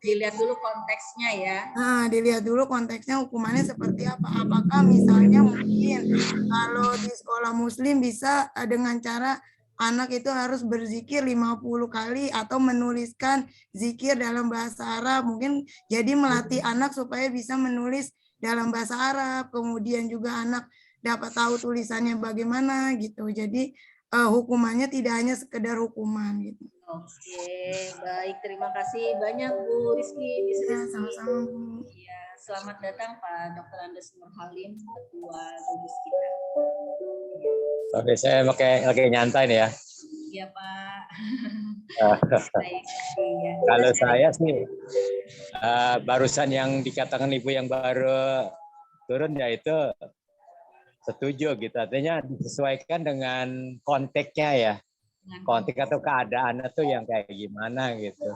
dilihat dulu konteksnya ya. Nah, dilihat dulu konteksnya hukumannya seperti apa. Apakah misalnya mungkin kalau di sekolah muslim bisa dengan cara anak itu harus berzikir 50 kali atau menuliskan zikir dalam bahasa Arab. Mungkin jadi melatih anak supaya bisa menulis dalam bahasa Arab. Kemudian juga anak dapat tahu tulisannya bagaimana gitu. Jadi hukumannya tidak hanya sekedar hukuman gitu. Oke, baik. Terima kasih banyak Bu Rizky. Ya, sama-sama Bu. Ya, selamat datang Pak Dr. Andes Nur Halim, Ketua Gugus kita. Oke, saya lagi nyantai nih ya. Iya Pak. Baik, ya. Kalau saya sih barusan yang dikatakan Ibu yang baru turun yaitu setuju gitu. Artinya disesuaikan dengan konteksnya ya. Konteks atau keadaan itu yang kayak gimana gitu.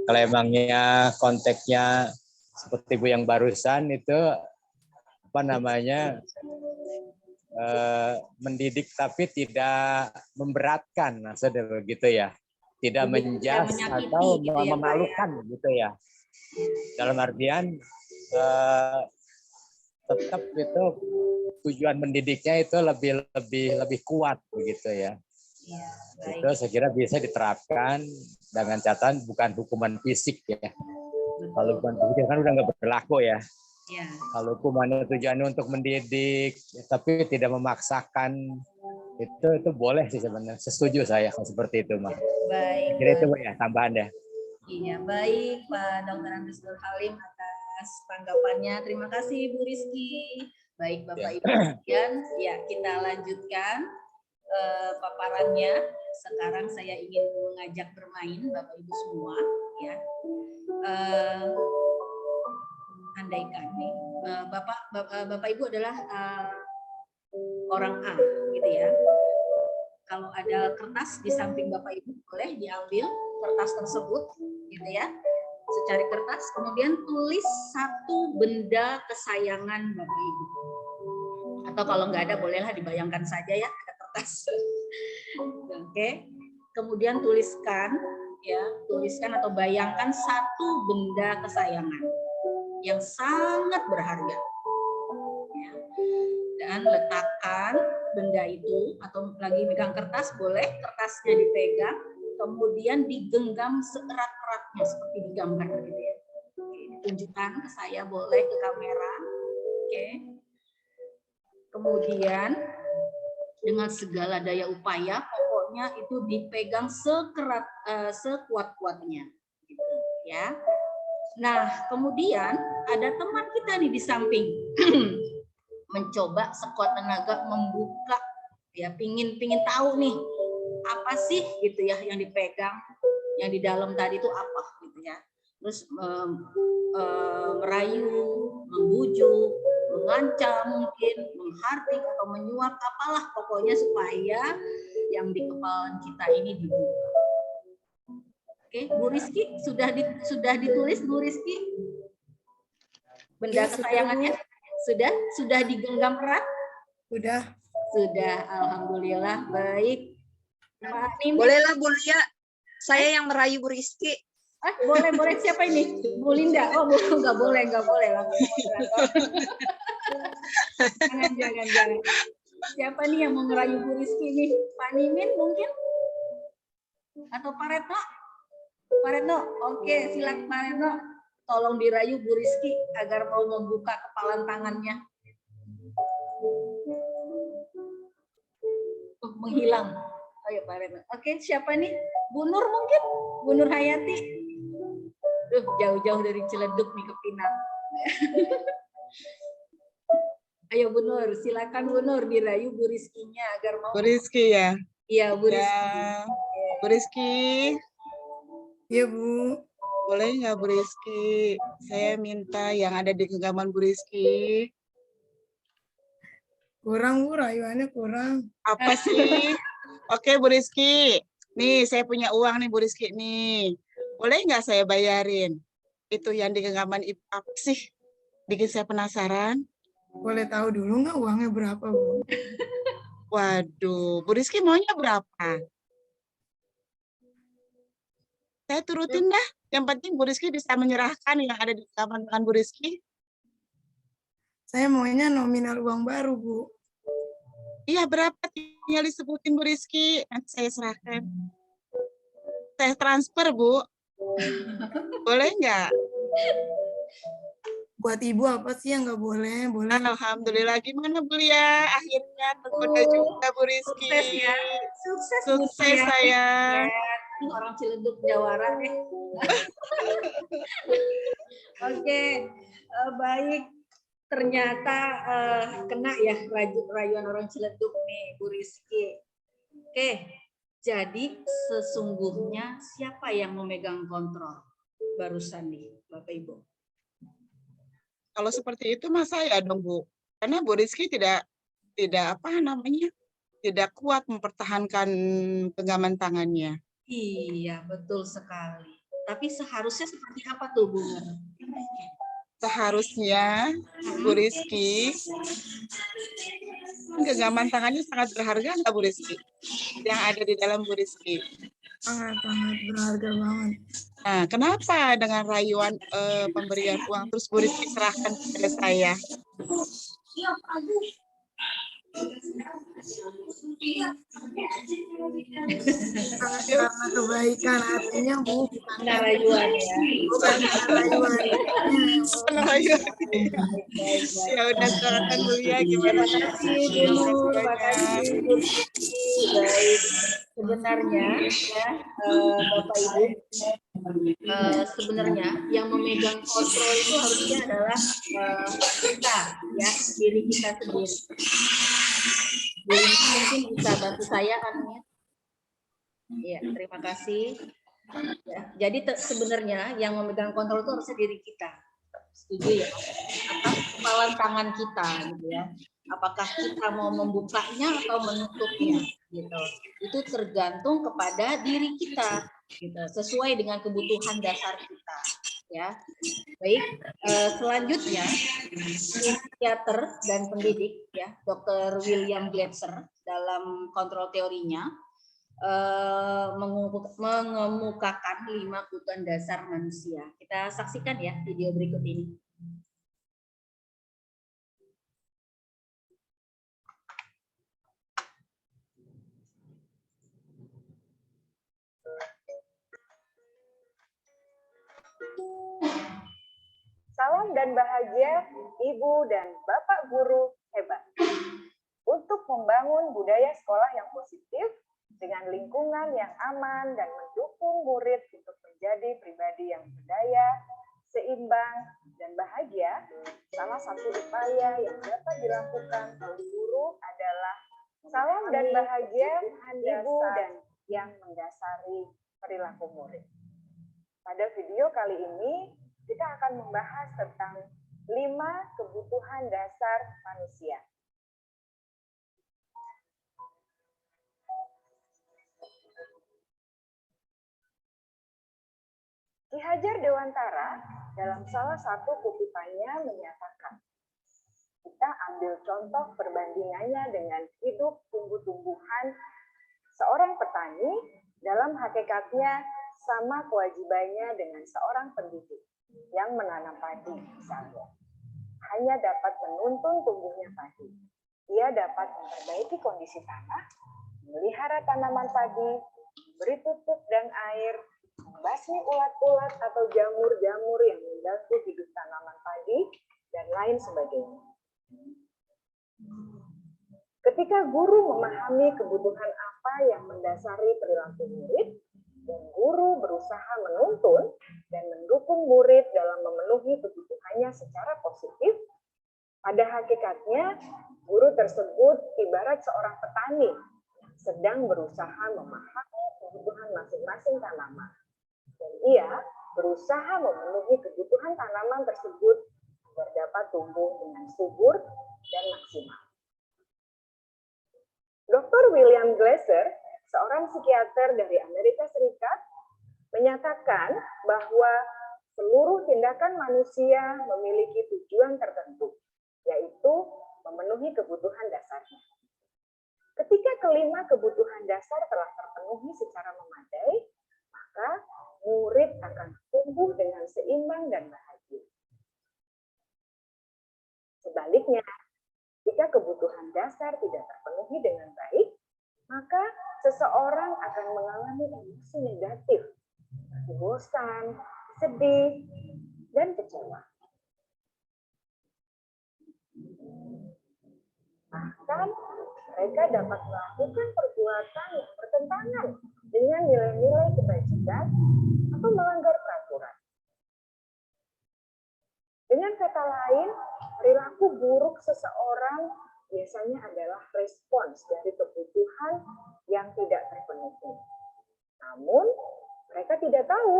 Kalau emangnya konteksnya seperti Bu yang barusan itu mendidik tapi tidak memberatkan, maksudnya begitu ya. Tidak menjas atau gitu ya, memalukan ya? Gitu ya. Dalam artian tetap itu tujuan mendidiknya itu lebih kuat begitu ya. Ya, itu saya kira bisa diterapkan dengan catatan bukan hukuman fisik ya. Betul. Kalau hukuman fisik kan udah nggak berlaku ya. Ya. Kalau hukumannya tujuannya untuk mendidik, ya, tapi tidak memaksakan, itu boleh sih sebenarnya. Setuju saya kalau seperti itu, Mas. Baik. Kira itu ya tambahan ya. Iya, baik Pak Dr. Andes Nur Halim atas tanggapannya. Terima kasih Bu Rizky. Baik Bapak Ibu sekalian, ya kita lanjutkan paparannya. sekarang saya ingin mengajak bermain Bapak Ibu semua, ya. Andaikan nih, Bapak Ibu adalah orang A, gitu ya. Kalau ada kertas di samping Bapak Ibu, boleh diambil kertas tersebut, gitu ya. Secari kertas, kemudian tulis satu benda kesayangan Bapak Ibu. Atau kalau nggak ada, bolehlah dibayangkan saja ya, ada kertas. Oke, kemudian tuliskan atau bayangkan satu benda kesayangan yang sangat berharga. Ya. Dan letakkan benda itu, atau lagi megang kertas, boleh kertasnya dipegang, kemudian digenggam seerat-eratnya seperti digambar gitu ya. Oke, ditunjukkan ke saya, boleh ke kamera. Oke. Kemudian dengan segala daya upaya, pokoknya itu dipegang sekuat-kuatnya, gitu ya. Nah, kemudian ada teman kita nih di samping mencoba sekuat tenaga membuka, ya, pingin tahu nih apa sih gitu ya yang dipegang, yang di dalam tadi itu apa gitu ya. Terus merayu, membujuk, mengancam mungkin, menghardik atau menyuap, apalah pokoknya supaya yang di kepala kita ini dibuka. Oke, Bu Rizky sudah ditulis Bu Rizky? Benda kesayangannya sudah digenggam erat? Sudah, alhamdulillah, baik. Pak Nimin. Bolehlah Bu Lia, saya yang merayu Bu Rizky. Boleh siapa ini? Bu Linda. Oh, nggak boleh jangan. Siapa nih yang mau merayu Bu Rizky nih? Pak Nimin mungkin? Atau Pak Retno? Pak Retno, oke, silakan Pak Retno. Tolong dirayu Bu Rizky agar mau membuka kepalan tangannya. Menghilang. Ayo Pak Retno. Oke, siapa nih? Bu Nur mungkin? Bu Nur Hayati? Jauh-jauh dari Ciledug nih ke Pinang. Ayo Bu Nur, silakan Bu Nur dirayu Bu Rizky-nya agar mau. Bu Rizky ya? Iya, Bu Rizky. Ya. Bu Rizky. Iya, Bu. Boleh nggak Bu Rizky? Saya minta yang ada di genggaman Bu Rizky. Kurang, Bu, rayuannya kurang. Apa sih? Oke, Bu Rizky. Nih, saya punya uang nih Bu Rizky nih. Boleh nggak saya bayarin? Itu yang di genggaman Ibu apa sih? Bikin saya penasaran. Boleh tahu dulu nggak uangnya berapa, Bu? Waduh, Bu Rizky maunya berapa? Saya turutin dah. Yang penting Bu Rizky bisa menyerahkan yang ada di genggaman dengan Bu Rizky. Saya maunya nominal uang baru, Bu. Iya, berapa? Tinggal disebutin Bu Rizky. Nanti saya serahkan. Saya transfer, Bu. Boleh nggak? Buat Ibu apa sih yang nggak boleh? Boleh. Alhamdulillah. Gimana Bu Lia? Akhirnya tergoda juga Bu Rizky. Sukses ya. Sukses saya. Ya, orang Ciledug Jawara deh. Oke, baik. Ternyata kena ya rayuan orang Ciledug nih, Bu Rizky. Oke, jadi sesungguhnya siapa yang memegang kontrol barusan nih, Bapak Ibu? Kalau seperti itu mah saya dong Bu. Karena Bu Rizky tidak tidak kuat mempertahankan genggaman tangannya. Iya, betul sekali. Tapi seharusnya seperti apa tuh, Bu? Seharusnya Bu Rizky, genggaman tangannya sangat berharga nggak Bu Rizky? Yang ada di dalam Bu Rizky. Sangat berharga banget. Nah, kenapa dengan rayuan pemberian uang terus Bu Rizky serahkan kepada saya? Karena kebaikan hatinya, Bu. Karena rayuan ya. Bukan karena rayuan. Ya udah, silakan Bu Lia, gimana? Terima kasih Bu Rizky. Baik. Sebenarnya ya Bapak Ibu, sebenarnya yang memegang kontrol itu harusnya adalah kita, ya, diri kita sendiri. Bu Rizky mungkin bisa bantu saya kan ya. Ya, terima kasih. Ya, jadi sebenarnya yang memegang kontrol itu harusnya diri kita. Setuju ya? Atas kepalan tangan kita, gitu ya. Apakah kita mau membukanya atau menutupnya, gitu. Itu tergantung kepada diri kita, gitu. Sesuai dengan kebutuhan dasar kita, ya. Baik, selanjutnya psikiater dan pendidik, ya, Dr. William Glasser dalam kontrol teorinya mengemukakan 5 kebutuhan dasar manusia. Kita saksikan ya video berikut ini. Salam dan bahagia Ibu dan Bapak guru hebat. Untuk membangun budaya sekolah yang positif, dengan lingkungan yang aman dan mendukung murid untuk menjadi pribadi yang berdaya, seimbang, dan bahagia, salah satu upaya yang dapat dilakukan oleh guru adalah salam dan bahagia Ibu dan yang mendasari perilaku murid. Pada video kali ini, kita akan membahas tentang 5 kebutuhan dasar manusia. Ki Hajar Dewantara dalam salah satu kutipannya menyatakan, kita ambil contoh perbandingannya dengan hidup tumbuh-tumbuhan. Seorang petani dalam hakikatnya sama kewajibannya dengan seorang pendidik yang menanam padi misalnya. Hanya dapat menuntun tumbuhnya padi. Ia dapat memperbaiki kondisi tanah, memelihara tanaman padi, memberi pupuk dan air, membasmi ulat-ulat atau jamur-jamur yang mengganggu hidup tanaman padi, dan lain sebagainya. Ketika guru memahami kebutuhan apa yang mendasari perilaku murid, dan guru berusaha menuntun dan mendukung murid dalam memenuhi kebutuhannya secara positif, pada hakikatnya guru tersebut ibarat seorang petani yang sedang berusaha memahami kebutuhan masing-masing tanaman. Dan ia berusaha memenuhi kebutuhan tanaman tersebut agar dapat tumbuh dengan subur dan maksimal. Dr. William Glasser, seorang psikiater dari Amerika Serikat, menyatakan bahwa seluruh tindakan manusia memiliki tujuan tertentu, yaitu memenuhi kebutuhan dasarnya. Ketika kelima kebutuhan dasar telah terpenuhi secara memadai, maka murid akan tumbuh dengan seimbang dan bahagia. Sebaliknya, jika kebutuhan dasar tidak terpenuhi dengan baik, maka seseorang akan mengalami emosi negatif, bosan, sedih, dan kecewa. Bahkan mereka dapat melakukan perbuatan yang bertentangan dengan nilai-nilai kebajikan atau melanggar peraturan. Dengan kata lain, perilaku buruk seseorang biasanya adalah respons dari kebutuhan yang tidak terpenuhi. Namun, mereka tidak tahu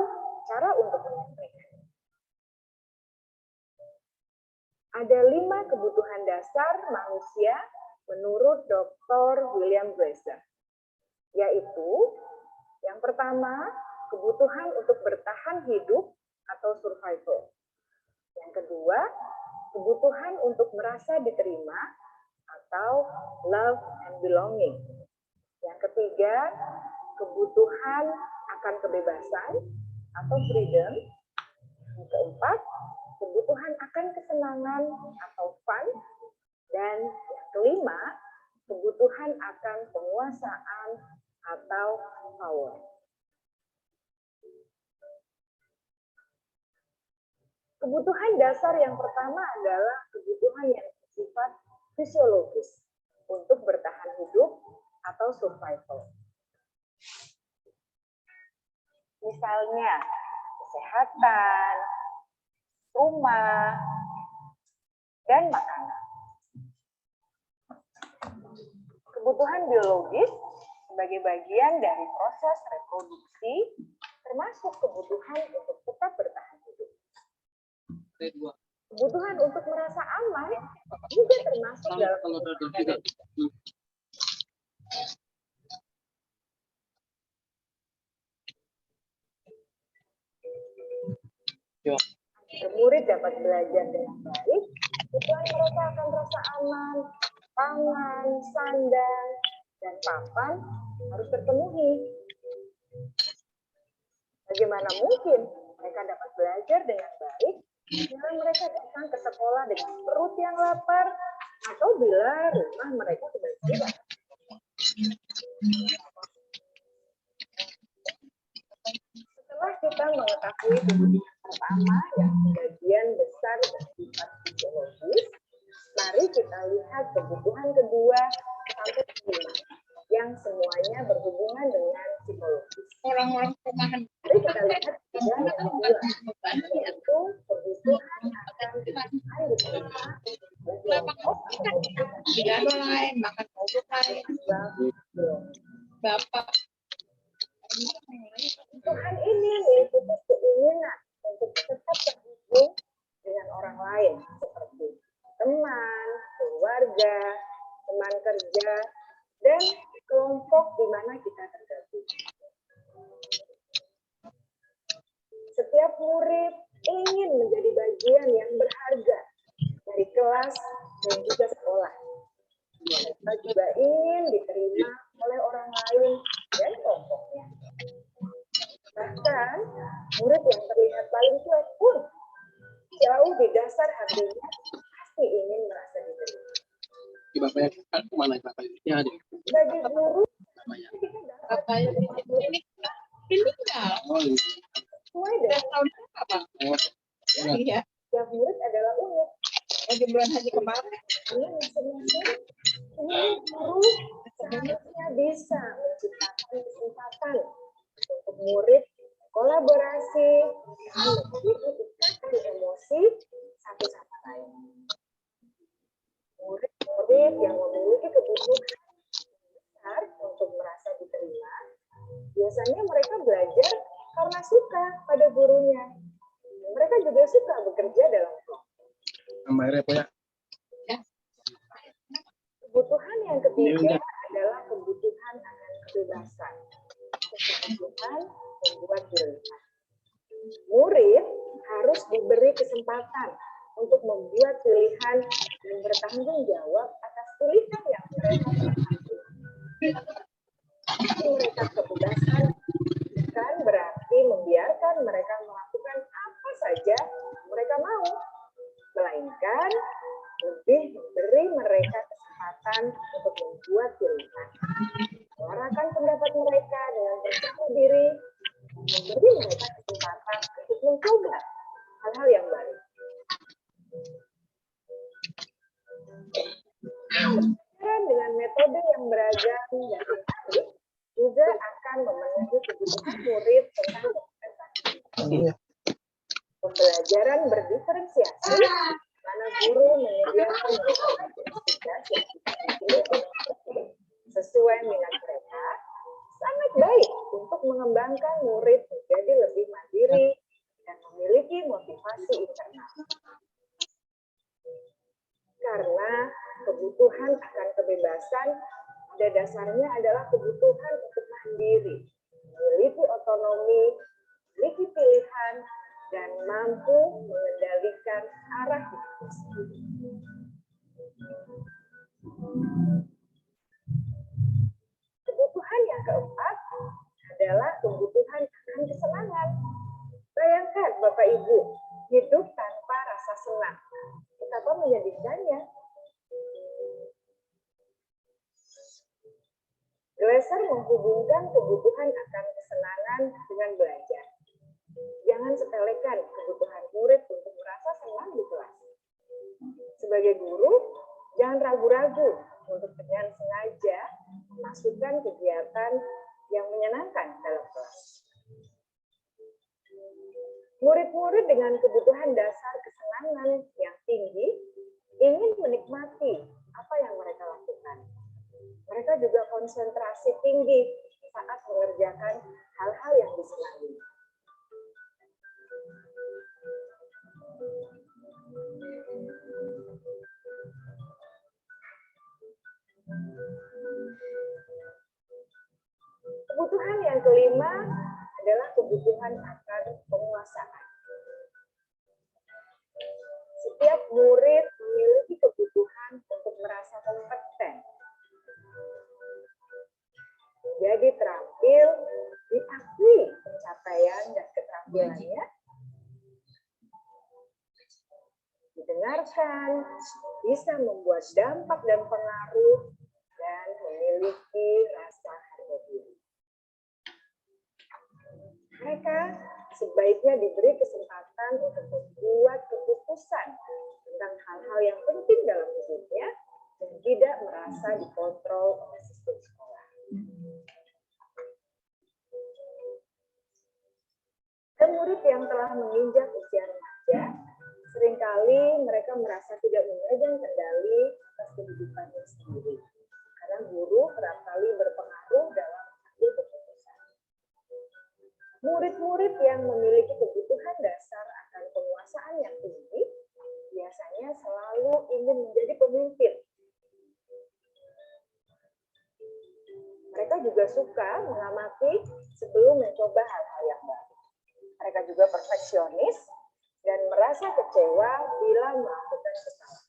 cara untuk menyampaikannya. Ada 5 kebutuhan dasar manusia menurut Dr. William Glasser, yaitu yang pertama, kebutuhan untuk bertahan hidup atau survival. Yang kedua, kebutuhan untuk merasa diterima atau love and belonging. Yang ketiga, kebutuhan akan kebebasan atau freedom. Yang keempat, kebutuhan akan kesenangan atau fun. Dan yang kelima, kebutuhan akan penguasaan atau power. Kebutuhan dasar yang pertama adalah kebutuhan yang bersifat fisiologis untuk bertahan hidup atau survival. Misalnya, kesehatan, rumah, dan makanan. Kebutuhan biologis sebagai bagian dari proses reproduksi, termasuk kebutuhan untuk tetap bertahan hidup. Kebutuhan untuk merasa aman juga termasuk dalam kebutuhan. Agar murid dapat belajar dengan baik, kebutuhan mereka akan rasa aman, pangan, sandang, dan papan harus terpenuhi. Bagaimana mungkin mereka dapat belajar dengan baik bila mereka datang ke sekolah dengan perut yang lapar atau bila rumah mereka kebanjiran? Setelah kita mengetahui kebutuhan pertama yang sebagian besar bersifat fisiologis, mari kita lihat kebutuhan kedua sampai kelima yang semuanya berhubungan dengan psikologis. Orang-orang rumahan. Mari kita lihat kebutuhan yang kedua, yaitu kebutuhan akan kebutuhan diterima oleh kelompok Tidak ada lain, makan produk lain. Bapak. Kebutuhan ini meliputi keinginan untuk tetap terhubung dengan orang lain seperti teman, keluarga, teman kerja, dan kelompok di mana kita tergabung. Setiap murid ingin menjadi bagian yang berharga dari kelas dan juga sekolah. Mereka juga ingin diterima oleh orang lain dan kelompoknya. Bahkan, murid yang terlihat paling cuek pun jauh di dasar hatinya pasti ingin merasa diterima. Bapaknya kan kemana bapaknya ada? Sebagai guru, kita dapat sesuai dengan Iya. setiap murid adalah unik. Lagi bulan haji kemarin. Ini masing-masing guru seharusnya bisa menciptakan kesempatan untuk murid kolaborasi, memiliki ikatan emosi satu sama lain. Murid-murid yang memiliki kebutuhan besar untuk merasa diterima, biasanya mereka belajar karena suka pada gurunya. Mereka juga suka bekerja dalam kelompok. Kebutuhan yang ketiga adalah kebutuhan akan kebebasan. Kebutuhan membuat pilihan. Murid harus diberi kesempatan untuk membuat pilihan dan bertanggung jawab atas pilihan yang mereka ambil. Mereka kebebasan bukan berarti membiarkan mereka melakukan apa saja mereka mau, melainkan lebih memberi mereka kesempatan untuk membuat pilihan, menyuarakan pendapat mereka dengan percaya diri, memberi mereka kesempatan untuk mencoba hal-hal yang baru. Pembelajaran dengan metode yang beragam dan menarik juga akan memenuhi kebutuhan murid tentang kompetensi. Pembelajaran berdiferensiasi, mana guru menyediakan tugas sesuai minat mereka, sangat baik untuk mengembangkan murid menjadi lebih mandiri dan memiliki motivasi internal. Karena kebutuhan akan kebebasan pada dasarnya adalah kebutuhan untuk mandiri, memiliki otonomi, memiliki pilihan, dan mampu mengendalikan arah hidup sendiri. Kebutuhan yang keempat adalah kebutuhan akan kesenangan. Bayangkan Bapak Ibu, hidup tanpa rasa senang. Betapa menyedihkannya. Glasser menghubungkan kebutuhan akan kesenangan dengan belajar. Jangan sepelekan kebutuhan murid untuk merasa senang di kelas. Sebagai guru, jangan ragu-ragu untuk dengan sengaja memasukkan kegiatan yang menyenangkan dalam kelas. Murid-murid dengan kebutuhan dasar kesenangan yang tinggi ingin menikmati apa yang mereka lakukan. Mereka juga konsentrasi tinggi tinggi saat mengerjakan hal-hal yang disenangi. Kebutuhan yang kelima adalah kebutuhan akan penguasaan. Setiap murid memiliki kebutuhan untuk merasa kompeten, menjadi terampil, diakui pencapaian dan keterampilannya, didengarkan, bisa membuat dampak dan pengaruh, dan memiliki rasa harga diri. Mereka sebaiknya diberi kesempatan untuk membuat keputusan tentang hal-hal yang penting dalam hidupnya dan tidak merasa dikontrol oleh sistem sekolah. Dan murid yang telah menginjak usia remaja, seringkali mereka merasa tidak memegang kendali atas kehidupannya sendiri, karena guru kerap kali berpengaruh dalam mengambil keputusan. Murid-murid yang memiliki kebutuhan dasar akan penguasaan yang tinggi biasanya selalu ingin menjadi pemimpin. Mereka juga suka mengamati sebelum mencoba hal-hal yang baru. Mereka juga perfeksionis dan merasa kecewa bila melakukan kesalahan.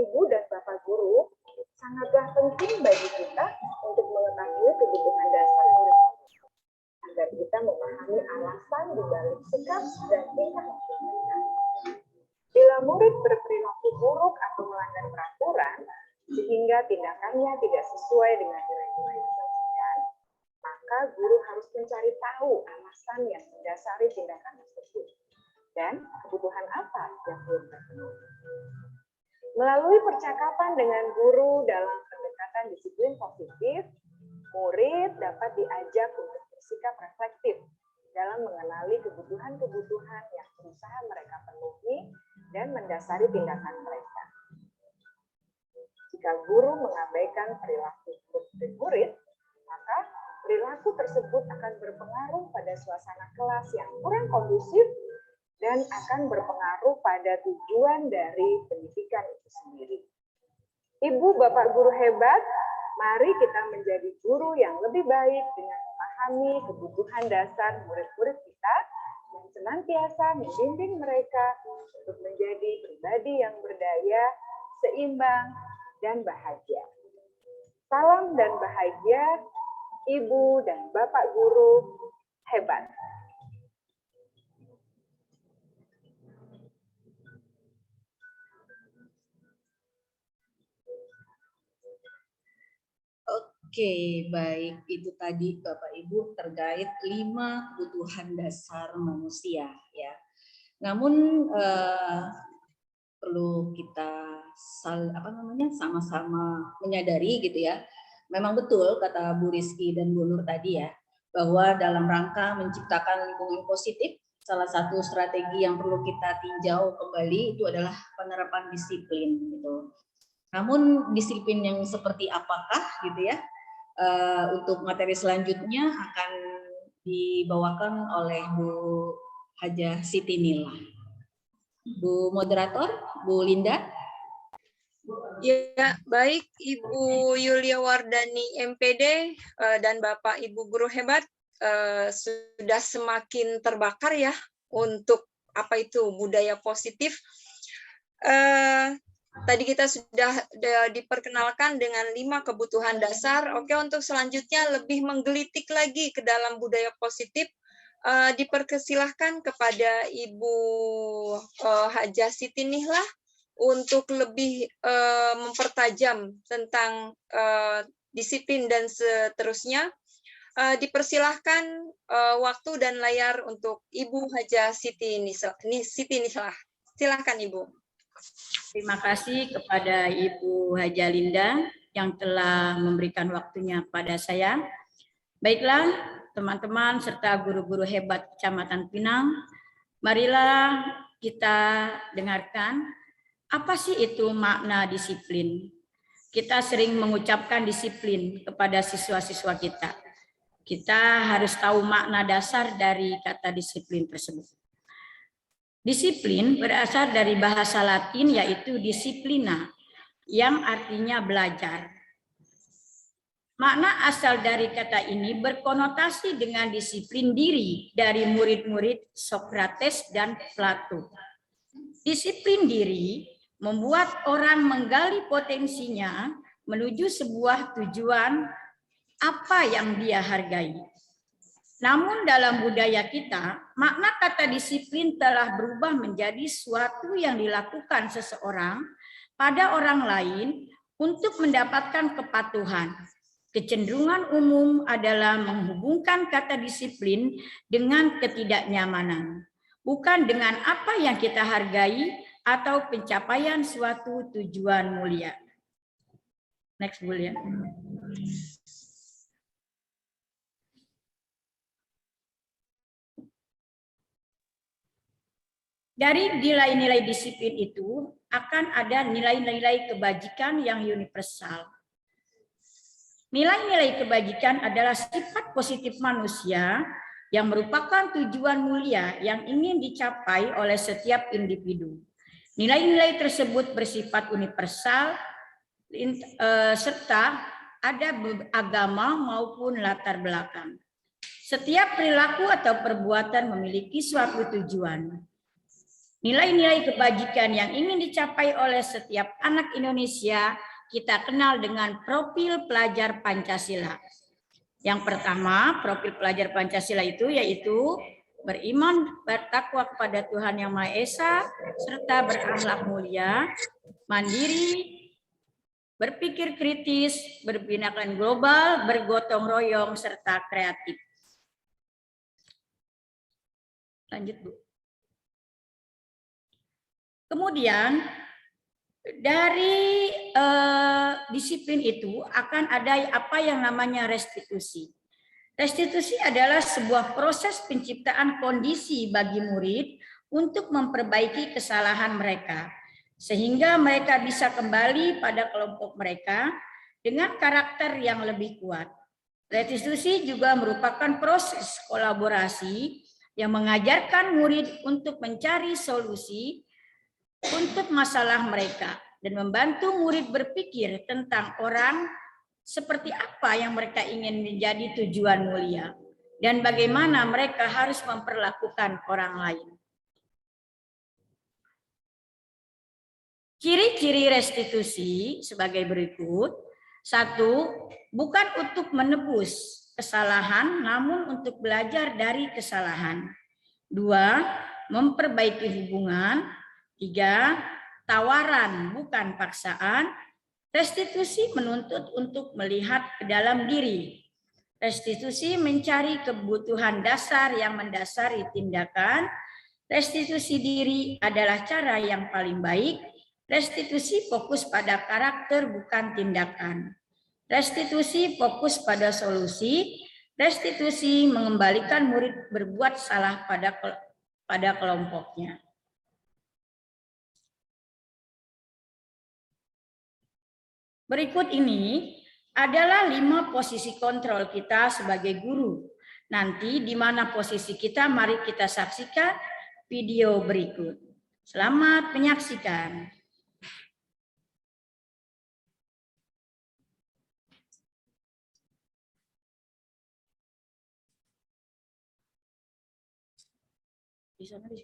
Ibu dan Bapak guru sangatlah penting bagi kita untuk mengetahui kebutuhan dasar murid agar kita memahami alasan dibalik sikap dan tingkah laku mereka. Bila murid berperilaku buruk atau melanggar peraturan sehingga tindakannya tidak sesuai dengan nilai-nilai kebajikan, maka guru harus mencari tahu alasan yang mendasari tindakan tersebut dan kebutuhan apa yang belum terpenuhi. Melalui percakapan dengan guru dalam pendekatan disiplin positif, murid dapat diajak untuk bersikap reflektif dalam mengenali kebutuhan-kebutuhan yang berusaha mereka penuhi dan mendasari tindakan mereka. Jika guru mengabaikan perilaku murid, maka perilaku tersebut akan berpengaruh pada suasana kelas yang kurang kondusif dan akan berpengaruh pada tujuan dari pendidikan itu sendiri. Ibu, Bapak guru hebat, mari kita menjadi guru yang lebih baik dengan memahami kebutuhan dasar murid-murid kita dan senantiasa membimbing mereka untuk menjadi pribadi yang berdaya, seimbang, dan bahagia. Salam dan bahagia, Ibu dan Bapak guru hebat. Oke, baik. Itu tadi Bapak Ibu terkait 5 kebutuhan dasar manusia, ya. Namun perlu kita sama-sama menyadari gitu ya. Memang betul kata Bu Rizky dan Bu Nur tadi ya, bahwa dalam rangka menciptakan lingkungan positif, salah satu strategi yang perlu kita tinjau kembali itu adalah penerapan disiplin gitu. Namun disiplin yang seperti apakah gitu ya? Untuk materi selanjutnya akan dibawakan oleh Bu Hajah Siti Nila. Bu moderator, Bu Linda. Ya, baik Ibu Yulia Wardani MPD dan Bapak Ibu guru hebat sudah semakin terbakar ya untuk apa itu budaya positif. Tadi kita sudah diperkenalkan dengan 5 kebutuhan dasar. Oke, untuk selanjutnya lebih menggelitik lagi ke dalam budaya positif, dipersilahkan kepada Ibu Hajah Siti Nihlah untuk lebih mempertajam tentang disiplin dan seterusnya. Dipersilahkan waktu dan layar untuk Ibu Hajah Siti Nihlah. Silakan Ibu. Terima kasih kepada Ibu Hajah Linda yang telah memberikan waktunya pada saya. Baiklah, teman-teman serta guru-guru hebat Kecamatan Pinang, marilah kita dengarkan Apa sih itu makna disiplin? Kita sering mengucapkan disiplin kepada siswa-siswa kita. Kita harus tahu makna dasar dari kata disiplin tersebut. Disiplin berasal dari bahasa Latin yaitu disiplina, yang artinya belajar. Makna asal dari kata ini berkonotasi dengan disiplin diri dari murid-murid Sokrates dan Plato. Disiplin diri membuat orang menggali potensinya menuju sebuah tujuan apa yang dia hargai. Namun dalam budaya kita, makna kata disiplin telah berubah menjadi suatu yang dilakukan seseorang pada orang lain untuk mendapatkan kepatuhan. Kecenderungan umum adalah menghubungkan kata disiplin dengan ketidaknyamanan, bukan dengan apa yang kita hargai atau pencapaian suatu tujuan mulia. Next, Bu Lia. Dari nilai-nilai disiplin itu akan ada nilai-nilai kebajikan yang universal. Nilai-nilai kebajikan adalah sifat positif manusia yang merupakan tujuan mulia yang ingin dicapai oleh setiap individu. Nilai-nilai tersebut bersifat universal serta ada agama maupun latar belakang. Setiap perilaku atau perbuatan memiliki suatu tujuan. Nilai-nilai kebajikan yang ingin dicapai oleh setiap anak Indonesia kita kenal dengan profil pelajar Pancasila. Yang pertama, profil pelajar Pancasila itu yaitu beriman, bertakwa kepada Tuhan Yang Maha Esa, serta berakhlak mulia, mandiri, berpikir kritis, berbinakan global, bergotong royong, serta kreatif. Lanjut, Bu. Kemudian, dari disiplin itu akan ada apa yang namanya restitusi. Restitusi adalah sebuah proses penciptaan kondisi bagi murid untuk memperbaiki kesalahan mereka, sehingga mereka bisa kembali pada kelompok mereka dengan karakter yang lebih kuat. Restitusi juga merupakan proses kolaborasi yang mengajarkan murid untuk mencari solusi untuk masalah mereka dan membantu murid berpikir tentang orang seperti apa yang mereka ingin menjadi tujuan mulia dan bagaimana mereka harus memperlakukan orang lain. Ciri-ciri restitusi sebagai berikut. 1, bukan untuk menebus kesalahan namun untuk belajar dari kesalahan. 2, memperbaiki hubungan. 3, tawaran bukan paksaan. Restitusi menuntut untuk melihat ke dalam diri. Restitusi mencari kebutuhan dasar yang mendasari tindakan. Restitusi diri adalah cara yang paling baik. Restitusi fokus pada karakter bukan tindakan. Restitusi fokus pada solusi. Restitusi mengembalikan murid berbuat salah pada kelompoknya. Berikut ini adalah 5 posisi kontrol kita sebagai guru. Nanti di mana posisi kita, mari kita saksikan video berikut. Selamat menyaksikan. Di sana di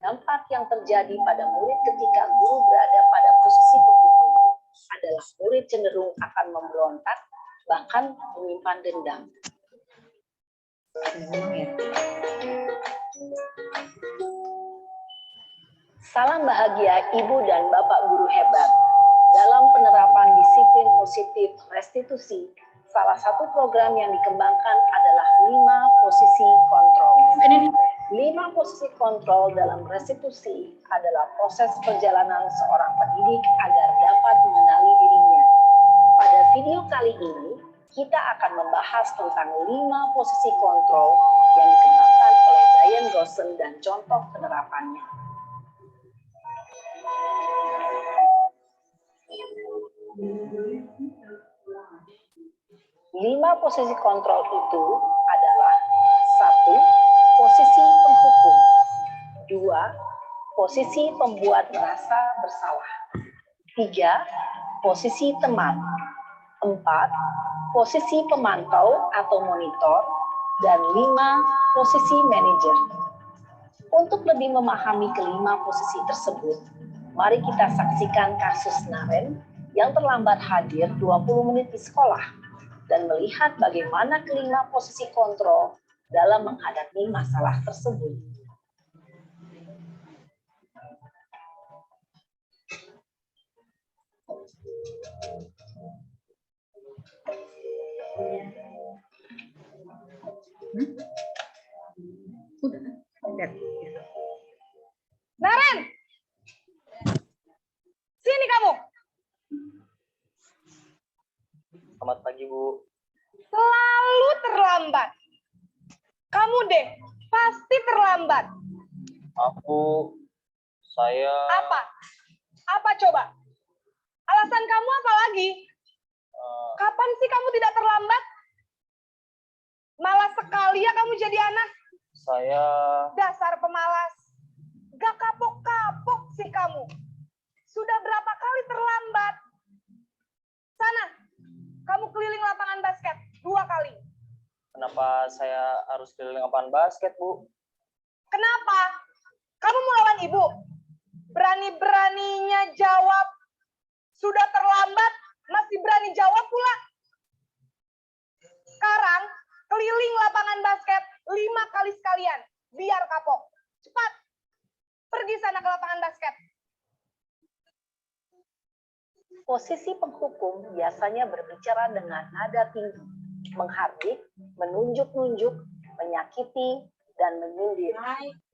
Dampak yang terjadi pada murid ketika guru berada pada posisi penghukum adalah murid cenderung akan memberontak, bahkan menyimpan dendam. Salam bahagia Ibu dan Bapak guru hebat. Dalam penerapan disiplin positif restitusi, salah satu program yang dikembangkan adalah 5 posisi kontrol. 5 posisi kontrol dalam restitusi adalah proses perjalanan seorang pendidik agar dapat mengenali dirinya. Pada video kali ini, kita akan membahas tentang 5 posisi kontrol yang dikembangkan oleh Diane Gosson dan contoh penerapannya. 5 posisi kontrol itu adalah 1. Posisi penghukum. 2. Posisi pembuat merasa bersalah. 3. Posisi teman. 4. Posisi pemantau atau monitor. Dan 5. Posisi manajer. Untuk lebih memahami kelima posisi tersebut, mari kita saksikan kasus Naren yang terlambat hadir 20 menit di sekolah dan melihat bagaimana kelima posisi kontrol dalam menghadapi masalah tersebut. Naren! Sini kamu! Selamat pagi, Bu. Selalu terlambat. Kamu deh, pasti terlambat. Saya... Apa? Apa coba? Alasan kamu apa lagi? Kapan sih kamu tidak terlambat? Malas sekali ya kamu jadi anak. Saya... Dasar pemalas. Gak kapok-kapok sih kamu. Sudah berapa kali terlambat? Sana, kamu keliling lapangan basket 2 kali. Kenapa saya harus keliling lapangan basket, Bu? Kenapa? Kamu mau lawan ibu? Berani-beraninya jawab. Sudah terlambat, masih berani jawab pula. Sekarang, keliling lapangan basket 5 kali sekalian. Biar kapok. Cepat. Pergi sana ke lapangan basket. Posisi penghukum biasanya berbicara dengan nada tinggi, menghardik, menunjuk-nunjuk, menyakiti, dan menyindir.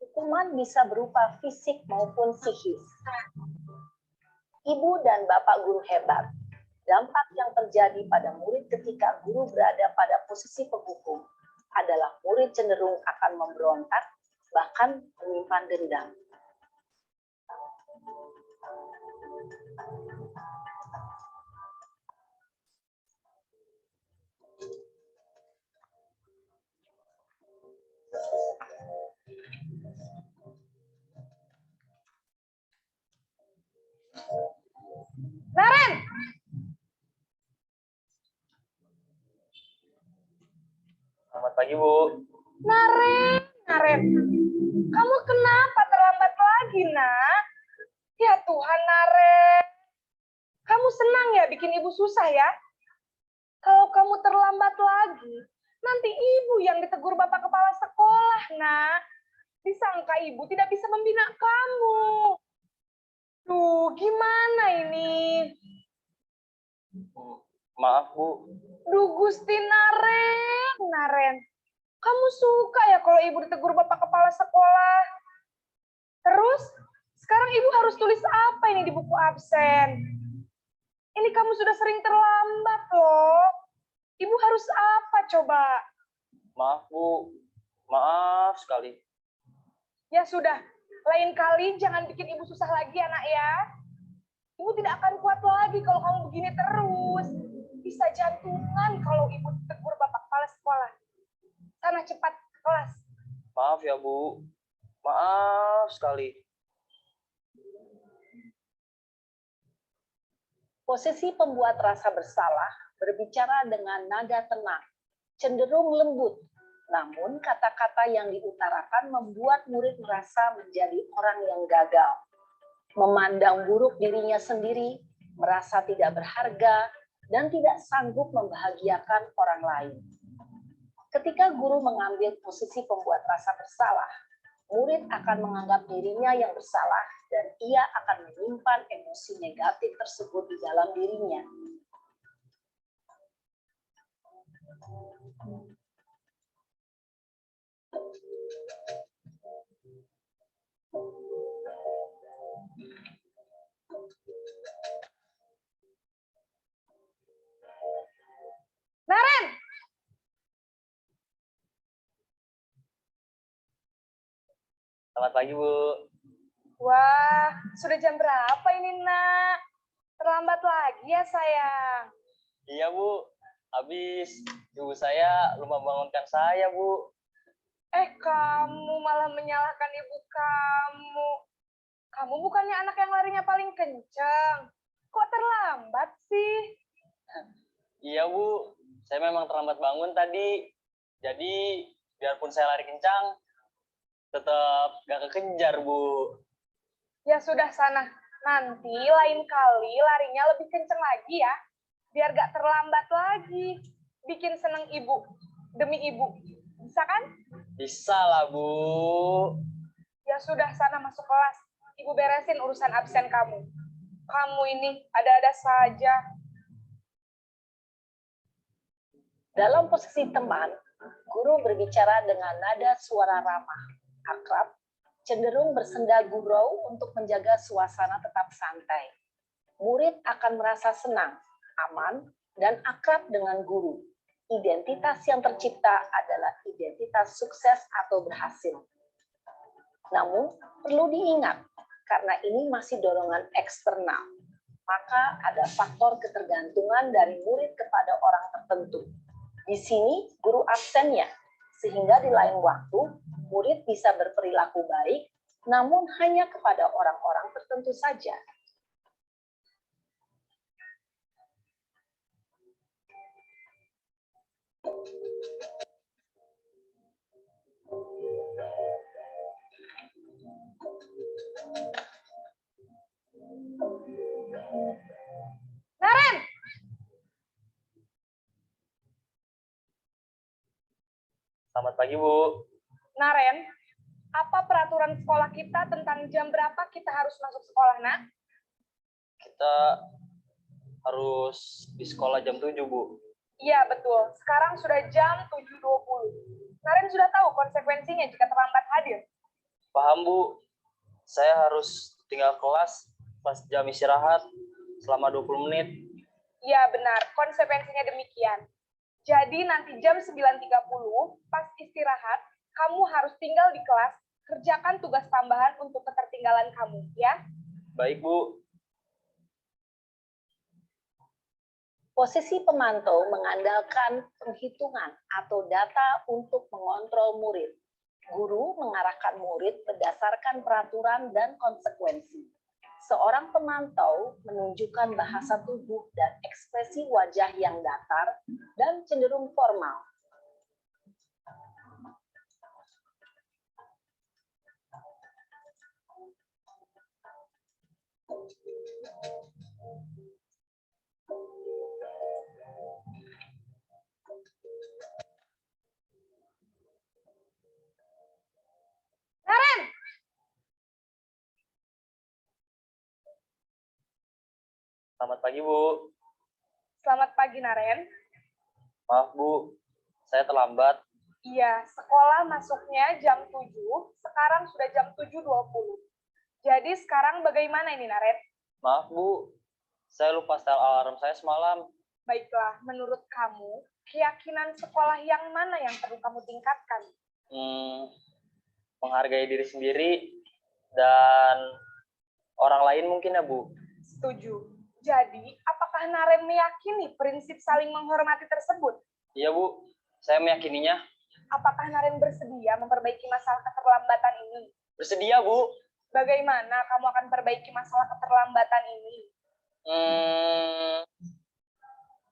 Hukuman bisa berupa fisik maupun psikis. Ibu dan Bapak guru hebat, Dampak yang terjadi pada murid ketika guru berada pada posisi penghukum adalah murid cenderung akan memberontak, bahkan menyimpan dendam. Naren, Selamat pagi, Bu. Naren, kamu kenapa terlambat lagi, nak? Ya Tuhan, Naren. Kamu senang ya bikin ibu susah ya? Kalau kamu terlambat lagi, nanti ibu yang ditegur Bapak Kepala Sekolah, nak. Disangka ibu tidak bisa membina kamu. Duh, gimana ini? Maaf, Bu. Duh, Gusti Naren. Kamu suka ya kalau ibu ditegur Bapak Kepala Sekolah? Terus, sekarang ibu harus tulis apa ini di buku absen? Ini kamu sudah sering terlambat loh. Ibu harus apa coba? Maaf, Bu. Maaf sekali. Ya sudah, lain kali jangan bikin ibu susah lagi ya, nak ya. Ibu tidak akan kuat lagi kalau kamu begini terus. Bisa jantungan kalau ibu ditegur Bapak Kepala Sekolah. Sana cepat ke kelas. Maaf ya, Bu. Maaf sekali. Posisi pembuat rasa bersalah berbicara dengan nada tenang, cenderung lembut. Namun kata-kata yang diutarakan membuat murid merasa menjadi orang yang gagal. Memandang buruk dirinya sendiri, merasa tidak berharga, dan tidak sanggup membahagiakan orang lain. Ketika guru mengambil posisi pembuat rasa bersalah, murid akan menganggap dirinya yang bersalah dan ia akan menyimpan emosi negatif tersebut di dalam dirinya. Naren! Selamat pagi, Bu. Wah, sudah jam berapa ini, nak? Terlambat lagi ya, sayang. Iya, Bu. Habis ibu saya lupa bangunkan saya, Bu. Kamu malah menyalahkan ibu kamu. Kamu bukannya anak yang larinya paling kencang. Kok terlambat sih? Iya, Bu. Saya memang terlambat bangun tadi. Jadi, biarpun saya lari kencang, tetap gak kekejar, Bu. Ya sudah sana. Nanti lain kali larinya lebih kencang lagi ya. Biar gak terlambat lagi. Bikin seneng ibu. Demi ibu. Bisa kan? Bisa lah, Bu. Ya sudah sana masuk kelas. Ibu beresin urusan absen kamu. Kamu ini ada-ada saja. Dalam posisi teman, guru berbicara dengan nada suara ramah, akrab, cenderung bersenda gurau untuk menjaga suasana tetap santai. Murid akan merasa senang, aman, dan akrab dengan guru. Identitas yang tercipta adalah identitas sukses atau berhasil. Namun, perlu diingat, karena ini masih dorongan eksternal, maka ada faktor ketergantungan dari murid kepada orang tertentu. Di sini, guru absennya, sehingga di lain waktu, murid bisa berperilaku baik, namun hanya kepada orang-orang tertentu saja. Naren! Selamat pagi, Bu. Naren, apa peraturan sekolah kita tentang jam berapa kita harus masuk sekolah, nak? Kita harus di sekolah jam 7, Bu. Iya, betul. Sekarang sudah jam 7.20. Naren sudah tahu konsekuensinya jika terlambat hadir. Paham, Bu. Saya harus tinggal kelas pas jam istirahat selama 20 menit. Iya benar, konsekuensinya demikian. Jadi nanti jam 9.30 pas istirahat, kamu harus tinggal di kelas, kerjakan tugas tambahan untuk ketertinggalan kamu, ya. Baik, Bu. Posisi pemantau mengandalkan penghitungan atau data untuk mengontrol murid. Guru mengarahkan murid berdasarkan peraturan dan konsekuensi. Seorang pemantau menunjukkan bahasa tubuh dan ekspresi wajah yang datar dan cenderung formal. Naren! Selamat pagi, Bu. Selamat pagi, Naren. Maaf, Bu. Saya terlambat. Iya, sekolah masuknya jam 7, sekarang sudah jam 7.20. Jadi sekarang bagaimana ini, Naren? Maaf, Bu. Saya lupa setel alarm saya semalam. Baiklah, menurut kamu, keyakinan sekolah yang mana yang perlu kamu tingkatkan? Menghargai diri sendiri dan orang lain mungkin ya, Bu. Setuju. Jadi, apakah Naren meyakini prinsip saling menghormati tersebut? Iya, Bu. Saya meyakininya. Apakah Naren bersedia memperbaiki masalah keterlambatan ini? Bersedia, Bu. Bagaimana kamu akan perbaiki masalah keterlambatan ini?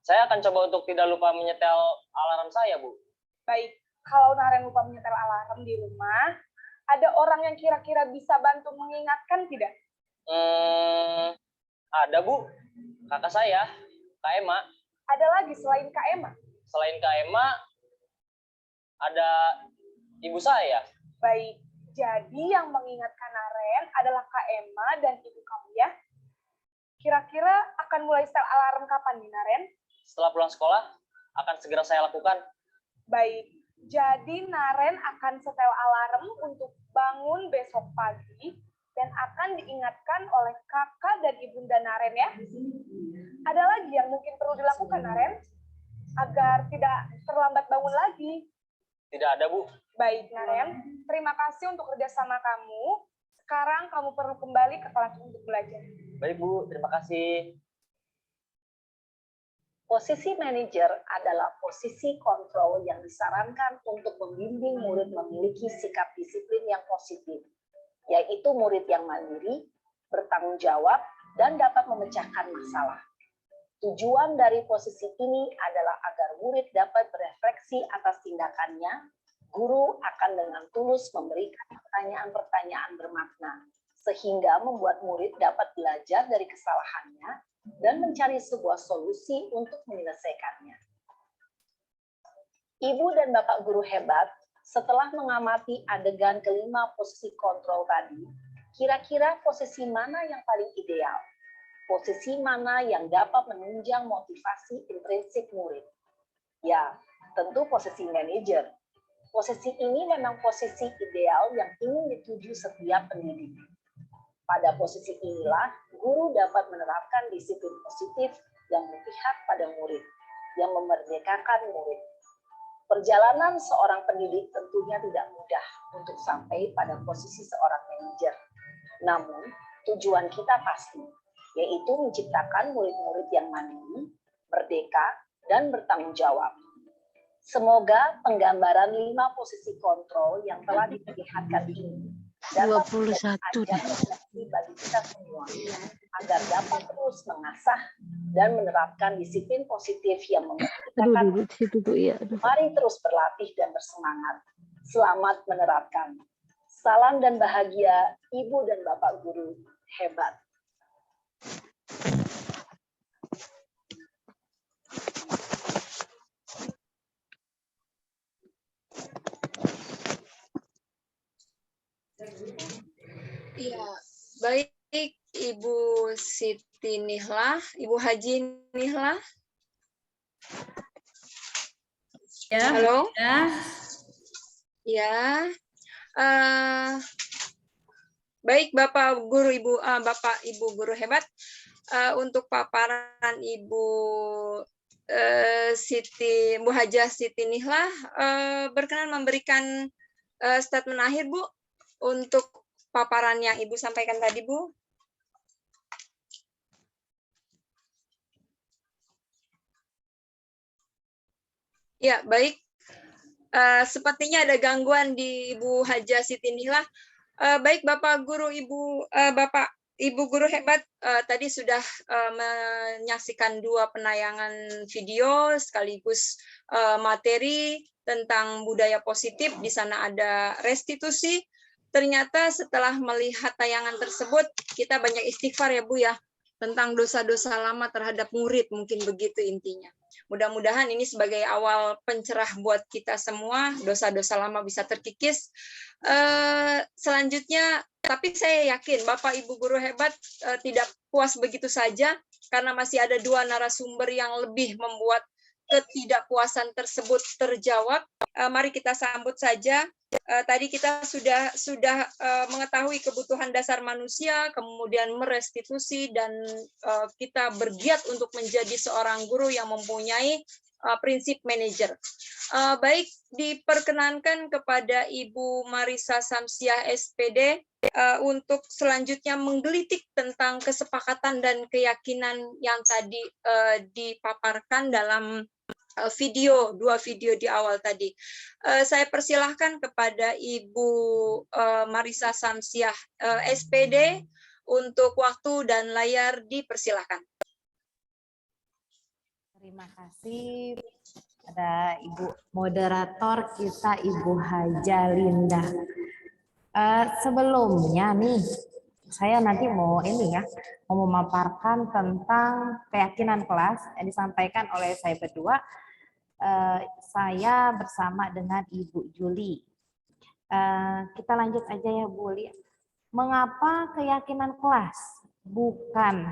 Saya akan coba untuk tidak lupa menyetel alarm saya, Bu. Baik, kalau Naren lupa menyetel alarm di rumah, ada orang yang kira-kira bisa bantu mengingatkan tidak? Ada, Bu. Kakak saya, Kak Emma. Ada lagi selain Kak Emma? Selain Kak Emma, ada ibu saya. Baik, jadi yang mengingatkan Naren adalah Kak Emma dan ibu kamu ya. Kira-kira akan mulai setel alarm kapan nih, Naren? Setelah pulang sekolah, akan segera saya lakukan. Baik, jadi Naren akan setel alarm untuk bangun besok pagi dan akan diingatkan oleh kakak dan ibunda Naren ya. Ada lagi yang mungkin perlu dilakukan, Naren? Agar tidak terlambat bangun lagi. Tidak ada, Bu. Baik, Naren. Terima kasih untuk kerjasama kamu. Sekarang kamu perlu kembali ke kelas untuk belajar. Baik, Bu. Terima kasih. Posisi manajer adalah posisi kontrol yang disarankan untuk membimbing murid memiliki sikap disiplin yang positif, yaitu murid yang mandiri, bertanggung jawab, dan dapat memecahkan masalah. Tujuan dari posisi ini adalah agar murid dapat berefleksi atas tindakannya. Guru akan dengan tulus memberikan pertanyaan-pertanyaan bermakna, sehingga membuat murid dapat belajar dari kesalahannya dan mencari sebuah solusi untuk menyelesaikannya. Ibu dan Bapak guru hebat, setelah mengamati adegan kelima posisi kontrol tadi, kira-kira posisi mana yang paling ideal? Posisi mana yang dapat menunjang motivasi intrinsik murid? Ya, tentu posisi manajer. Posisi ini memang posisi ideal yang ingin dituju setiap pendidik. Pada posisi inilah, guru dapat menerapkan disiplin positif yang berpihak pada murid, yang memerdekakan murid. Perjalanan seorang pendidik tentunya tidak mudah untuk sampai pada posisi seorang manajer. Namun, tujuan kita pasti, yaitu menciptakan murid-murid yang mandiri, merdeka, dan bertanggung jawab. Semoga penggambaran 5 posisi kontrol yang telah diperlihatkan ini dapat menjadi ajar refleksi bagi kita semua agar dapat terus mengasah dan menerapkan disiplin positif yang memerdekakan. Mari terus berlatih dan bersemangat. Selamat menerapkan. Salam dan bahagia Ibu dan Bapak guru hebat. Iya, baik Ibu Siti Nihlah, Ibu Haji Nihlah. Ya, halo. Ya. Baik Bapak guru Ibu, Bapak Ibu guru hebat. untuk paparan Ibu Bu Hajah Siti Nihlah, berkenan memberikan statement akhir, Bu, untuk paparan yang Ibu sampaikan tadi, Bu. Ya, baik. Sepertinya ada gangguan di Ibu Hajah Siti Nihlah. Baik, Bapak Guru, Ibu Guru hebat, tadi sudah menyaksikan 2 penayangan video sekaligus materi tentang budaya positif. Di sana ada restitusi. Ternyata setelah melihat tayangan tersebut, kita banyak istighfar ya Bu ya, tentang dosa-dosa lama terhadap murid, mungkin begitu intinya. Mudah-mudahan ini sebagai awal pencerah buat kita semua, dosa-dosa lama bisa terkikis. Selanjutnya, tapi saya yakin Bapak Ibu Guru hebat tidak puas begitu saja, karena masih ada 2 narasumber yang lebih membuat ketidakpuasan tersebut terjawab. Mari kita sambut saja. Tadi kita sudah mengetahui kebutuhan dasar manusia, kemudian merestitusi, dan kita bergiat untuk menjadi seorang guru yang mempunyai prinsip manajer. Baik, diperkenankan kepada Ibu Marisa Samsiah SPD untuk selanjutnya menggelitik tentang kesepakatan dan keyakinan yang tadi dipaparkan dalam 2 video di awal tadi. Saya persilahkan kepada Ibu Marisa Samsiah SPD untuk waktu dan layar dipersilahkan. Terima kasih pada Ibu moderator kita, Ibu Hajah Linda. Sebelumnya nih, saya nanti mau memaparkan tentang keyakinan kelas yang disampaikan oleh saya berdua. Saya bersama dengan Ibu Juli. Kita lanjut aja ya Bu Lia. Mengapa keyakinan kelas? Bukan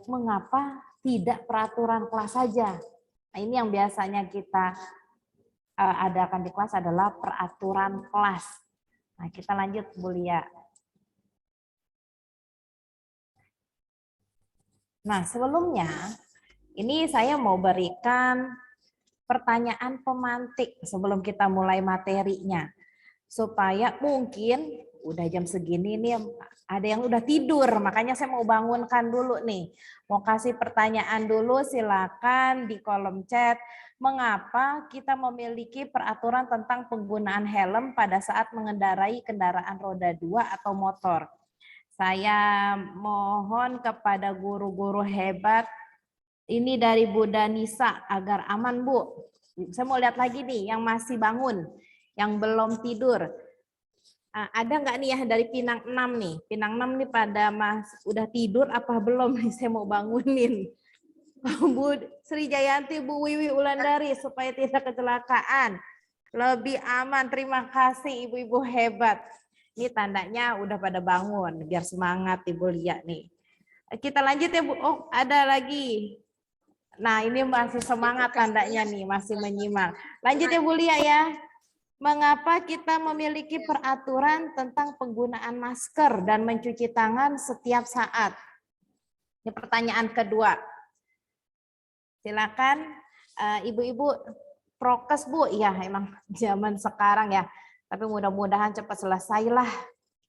mengapa tidak peraturan kelas saja. Nah, ini yang biasanya kita adakan di kelas adalah peraturan kelas. Nah, kita lanjut Bu Lia. Nah, sebelumnya ini saya mau berikan pertanyaan pemantik sebelum kita mulai materinya. Supaya mungkin udah jam segini nih ada yang udah tidur, makanya saya mau bangunkan dulu nih. Mau kasih pertanyaan dulu, silakan di kolom chat. Mengapa kita memiliki peraturan tentang penggunaan helm pada saat mengendarai kendaraan roda 2 atau motor? Saya mohon kepada guru-guru hebat, ini dari Bu Danisa, agar aman Bu. Saya mau lihat lagi nih yang masih bangun, yang belum tidur. Ada nggak nih ya dari Pinang 6 nih? Pinang 6 nih pada udah tidur apa belum nih? Saya mau bangunin. Bu Sri Jayanti, Bu Wiwi Ulandari, supaya tidak kecelakaan. Lebih aman, terima kasih ibu-ibu hebat. Ini tandanya udah pada bangun, biar semangat Ibu lihat nih. Kita lanjut ya Bu. Oh, ada lagi. Nah, ini masih semangat tandanya nih, masih menyimak. Lanjut ya Bu Lia ya. Mengapa kita memiliki peraturan tentang penggunaan masker dan mencuci tangan setiap saat? Ini pertanyaan kedua. Silakan ibu-ibu prokes Bu. Ya, emang zaman sekarang ya. Tapi mudah-mudahan cepat selesailah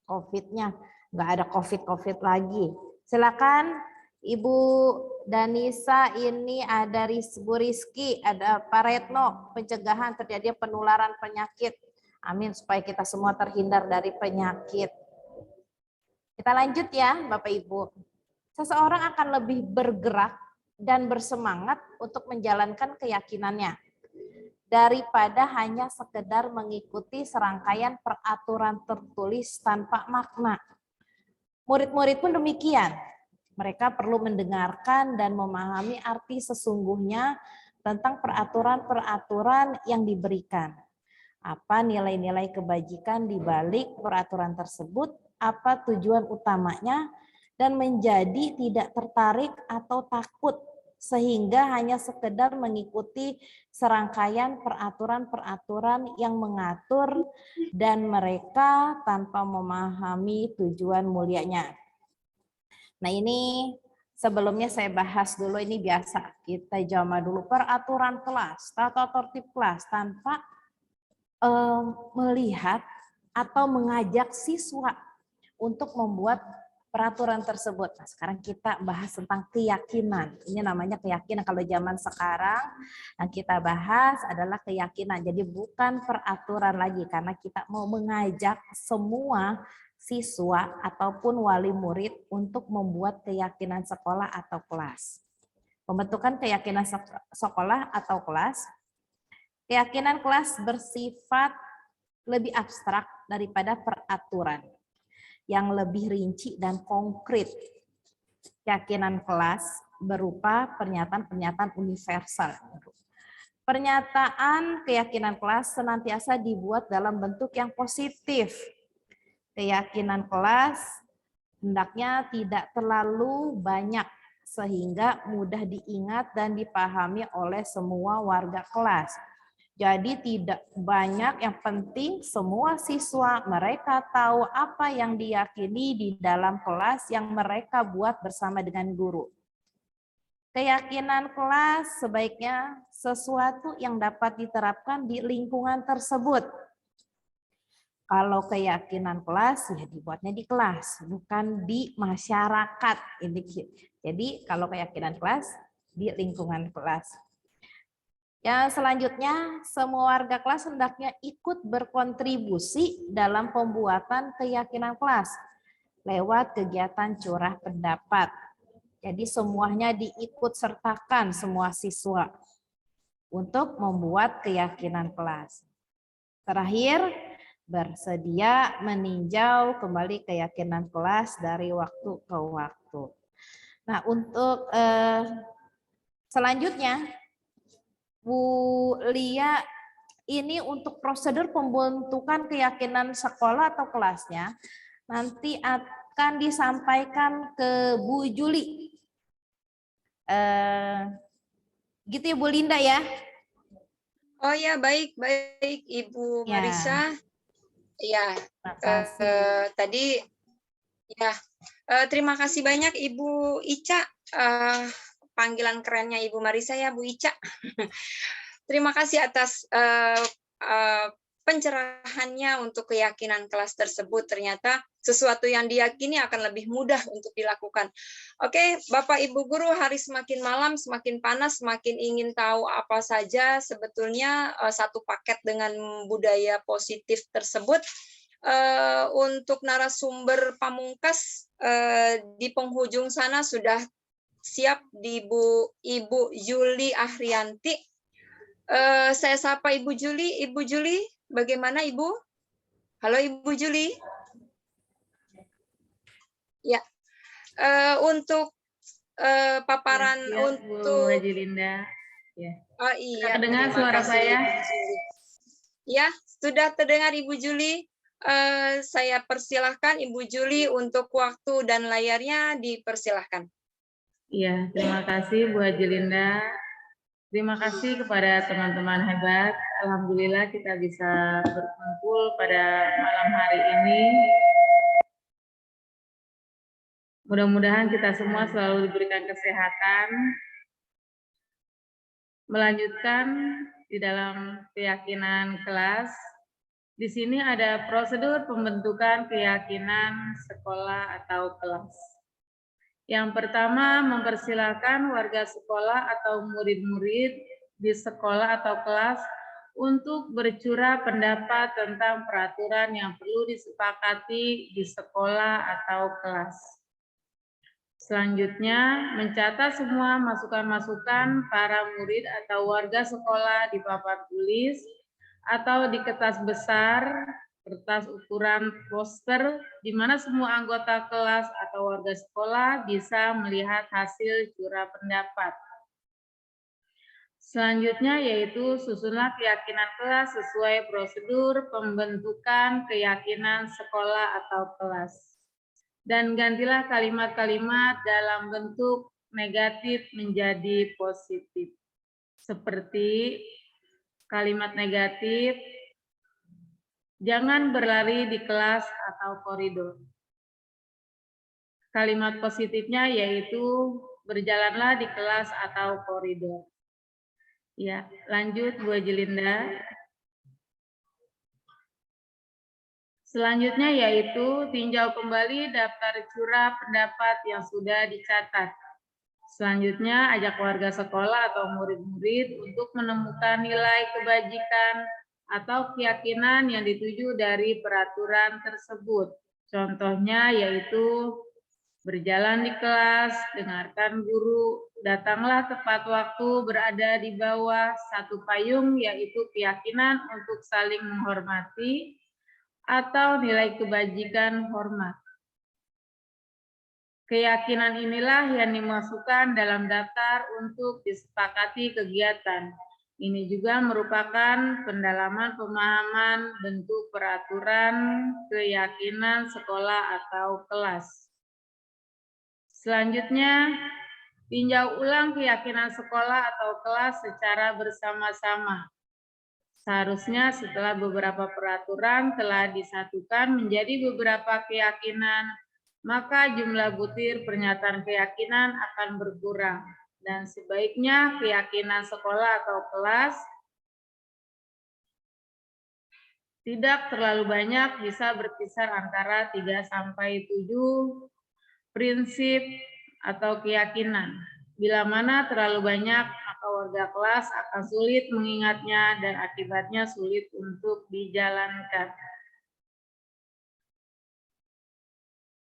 COVID-nya. Nggak ada COVID lagi. Silakan Ibu Danisa, ini ada Bu Rizky, ada Pak Retno, pencegahan terjadi penularan penyakit. Amin, supaya kita semua terhindar dari penyakit. Kita lanjut ya Bapak Ibu. Seseorang akan lebih bergerak dan bersemangat untuk menjalankan keyakinannya daripada hanya sekedar mengikuti serangkaian peraturan tertulis tanpa makna. Murid-murid pun demikian. Mereka perlu mendengarkan dan memahami arti sesungguhnya tentang peraturan-peraturan yang diberikan. Apa nilai-nilai kebajikan di balik peraturan tersebut, apa tujuan utamanya, dan menjadi tidak tertarik atau takut sehingga hanya sekedar mengikuti serangkaian peraturan-peraturan yang mengatur dan mereka tanpa memahami tujuan mulianya. Nah ini sebelumnya saya bahas dulu, ini biasa kita jama dulu peraturan kelas, tata tertib kelas tanpa melihat atau mengajak siswa untuk membuat peraturan tersebut. Nah, sekarang kita bahas tentang keyakinan. Ini namanya keyakinan. Kalau zaman sekarang yang kita bahas adalah keyakinan. Jadi bukan peraturan lagi, karena kita mau mengajak semua siswa ataupun wali murid untuk membuat keyakinan sekolah atau kelas. Pembentukan keyakinan sekolah atau kelas. Keyakinan kelas bersifat lebih abstrak daripada peraturan, yang lebih rinci dan konkret. Keyakinan kelas berupa pernyataan-pernyataan universal. Pernyataan keyakinan kelas senantiasa dibuat dalam bentuk yang positif. Keyakinan kelas hendaknya tidak terlalu banyak sehingga mudah diingat dan dipahami oleh semua warga kelas. Jadi tidak banyak, yang penting semua siswa mereka tahu apa yang diyakini di dalam kelas yang mereka buat bersama dengan guru. Keyakinan kelas sebaiknya sesuatu yang dapat diterapkan di lingkungan tersebut. Kalau keyakinan kelas ya dibuatnya di kelas, bukan di masyarakat. Jadi kalau keyakinan kelas di lingkungan kelas. Yang selanjutnya, semua warga kelas hendaknya ikut berkontribusi dalam pembuatan keyakinan kelas lewat kegiatan curah pendapat. Jadi semuanya diikut sertakan semua siswa untuk membuat keyakinan kelas. Terakhir, bersedia meninjau kembali keyakinan kelas dari waktu ke waktu. Nah, untuk selanjutnya, Bu Lia, ini untuk prosedur pembentukan keyakinan sekolah atau kelasnya nanti akan disampaikan ke Bu Juli. Gitu ya Bu Linda ya? Oh ya, baik Ibu Marisa. Ya, tadi ya terima kasih banyak Ibu Ica. Panggilan kerennya Ibu Marisa ya, Bu Ica. Terima kasih atas pencerahannya untuk keyakinan kelas tersebut. Ternyata sesuatu yang diyakini akan lebih mudah untuk dilakukan. Oke, Bapak Ibu Guru, hari semakin malam, semakin panas, semakin ingin tahu apa saja sebetulnya satu paket dengan budaya positif tersebut. Untuk narasumber pamungkas di penghujung sana sudah siap di Ibu Juli Ahrianti. Saya sapa Ibu Juli. Ibu Juli, bagaimana Ibu? Halo Ibu Juli. Ya, untuk paparan ya, untuk Bu Haji Linda. Ya. Oh iya. Terdengar suara saya? Ya, sudah terdengar Ibu Juli. Saya persilahkan Ibu Juli untuk waktu dan layarnya dipersilahkan. Iya, terima kasih Bu Haji Linda. Terima kasih kepada teman-teman hebat. Alhamdulillah kita bisa berkumpul pada malam hari ini. Mudah-mudahan kita semua selalu diberikan kesehatan. Melanjutkan di dalam keyakinan kelas. Di sini ada prosedur pembentukan keyakinan sekolah atau kelas. Yang pertama, mempersilakan warga sekolah atau murid-murid di sekolah atau kelas untuk bercurah pendapat tentang peraturan yang perlu disepakati di sekolah atau kelas. Selanjutnya, mencatat semua masukan-masukan para murid atau warga sekolah di papan tulis atau di kertas besar, kertas ukuran poster, di mana semua anggota kelas atau warga sekolah bisa melihat hasil curah pendapat. Selanjutnya yaitu susunlah keyakinan kelas sesuai prosedur pembentukan keyakinan sekolah atau kelas. Dan gantilah kalimat-kalimat dalam bentuk negatif menjadi positif. Seperti kalimat negatif, jangan berlari di kelas atau koridor. Kalimat positifnya yaitu berjalanlah di kelas atau koridor. Ya, lanjut Bu Haji Linda. Selanjutnya yaitu tinjau kembali daftar curah pendapat yang sudah dicatat. Selanjutnya ajak warga sekolah atau murid-murid untuk menemukan nilai kebajikan atau keyakinan yang dituju dari peraturan tersebut. Contohnya yaitu berjalan di kelas, dengarkan guru, datanglah tepat waktu, berada di bawah satu payung, yaitu keyakinan untuk saling menghormati, atau nilai kebajikan hormat. Keyakinan inilah yang dimasukkan dalam daftar untuk disepakati kegiatan. Ini juga merupakan pendalaman pemahaman bentuk peraturan keyakinan sekolah atau kelas. Selanjutnya, tinjau ulang keyakinan sekolah atau kelas secara bersama-sama. Seharusnya setelah beberapa peraturan telah disatukan menjadi beberapa keyakinan, maka jumlah butir pernyataan keyakinan akan berkurang. Dan sebaiknya keyakinan sekolah atau kelas tidak terlalu banyak, bisa berkisar antara 3 sampai 7 prinsip atau keyakinan. Bila mana terlalu banyak, maka warga kelas akan sulit mengingatnya dan akibatnya sulit untuk dijalankan.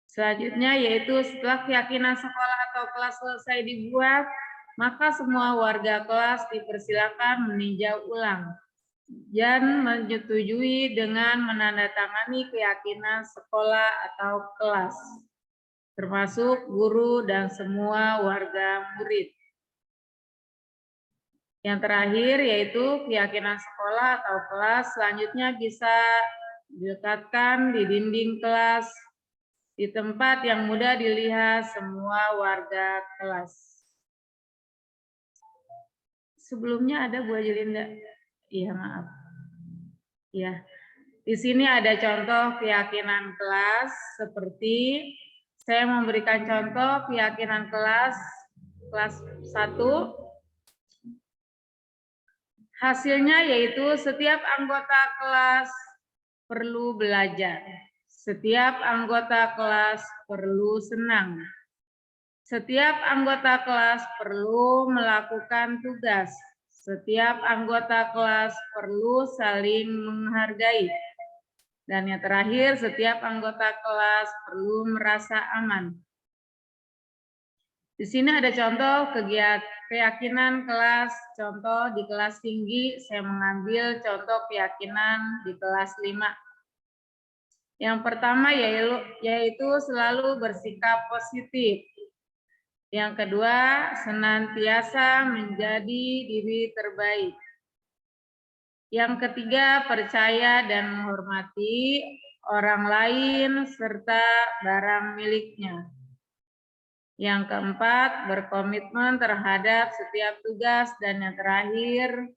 Selanjutnya yaitu setelah keyakinan sekolah atau kelas selesai dibuat, maka semua warga kelas dipersilakan meninjau ulang dan menyetujui dengan menandatangani keyakinan sekolah atau kelas, termasuk guru dan semua warga murid. Yang terakhir yaitu keyakinan sekolah atau kelas selanjutnya bisa dilekatkan di dinding kelas di tempat yang mudah dilihat semua warga kelas. Sebelumnya ada Bu Haji Linda. Iya, maaf. Ya. Di sini ada contoh keyakinan kelas seperti saya memberikan contoh keyakinan kelas 1. Hasilnya yaitu setiap anggota kelas perlu belajar. Setiap anggota kelas perlu senang. Setiap anggota kelas perlu melakukan tugas. Setiap anggota kelas perlu saling menghargai. Dan yang terakhir, setiap anggota kelas perlu merasa aman. Di sini ada contoh keyakinan kelas. Contoh di kelas tinggi, saya mengambil contoh keyakinan di kelas 5. Yang pertama yaitu selalu bersikap positif. Yang kedua, senantiasa menjadi diri terbaik. Yang ketiga, percaya dan menghormati orang lain serta barang miliknya. Yang keempat, berkomitmen terhadap setiap tugas. Dan yang terakhir,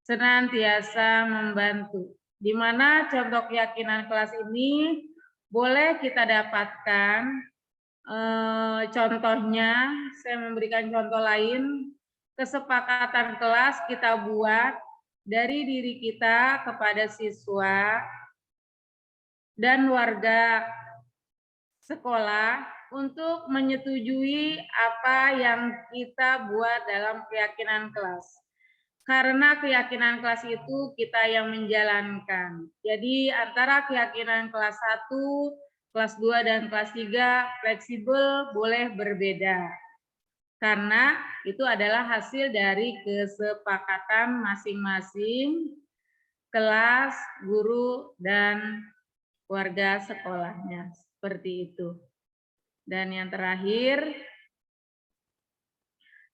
senantiasa membantu. Di mana contoh keyakinan kelas ini boleh kita dapatkan. Contohnya, saya memberikan contoh lain, kesepakatan kelas kita buat dari diri kita kepada siswa dan warga sekolah untuk menyetujui apa yang kita buat dalam keyakinan kelas. Karena keyakinan kelas itu kita yang menjalankan. Jadi antara keyakinan kelas 1, kelas 2 dan kelas 3 fleksibel boleh berbeda. Karena itu adalah hasil dari kesepakatan masing-masing kelas, guru, dan warga sekolahnya. Seperti itu. Dan yang terakhir,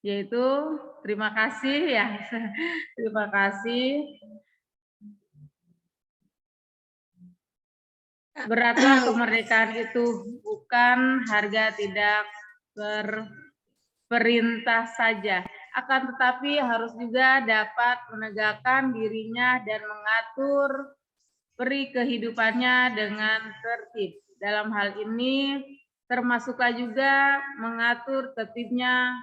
yaitu terima kasih ya. Terima kasih. Beratlah kemerdekaan itu bukan harga tidak perintah saja, akan tetapi harus juga dapat menegakkan dirinya dan mengatur peri kehidupannya dengan tertib. Dalam hal ini, termasuk juga mengatur tertibnya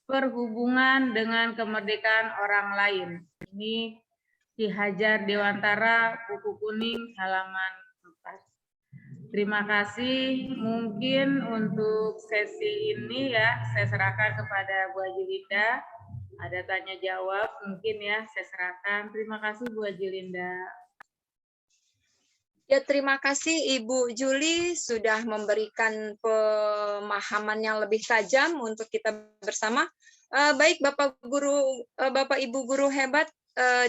perhubungan dengan kemerdekaan orang lain. Ini Ki Hajar Dewantara, buku kuning halaman 4. Terima kasih. Mungkin untuk sesi ini ya saya serahkan kepada Bu Ajilinda. Ada tanya jawab mungkin ya saya serahkan. Terima kasih Bu Ajilinda. Ya, terima kasih Ibu Juli sudah memberikan pemahaman yang lebih tajam untuk kita bersama. Baik Bapak Guru, Bapak Ibu guru hebat,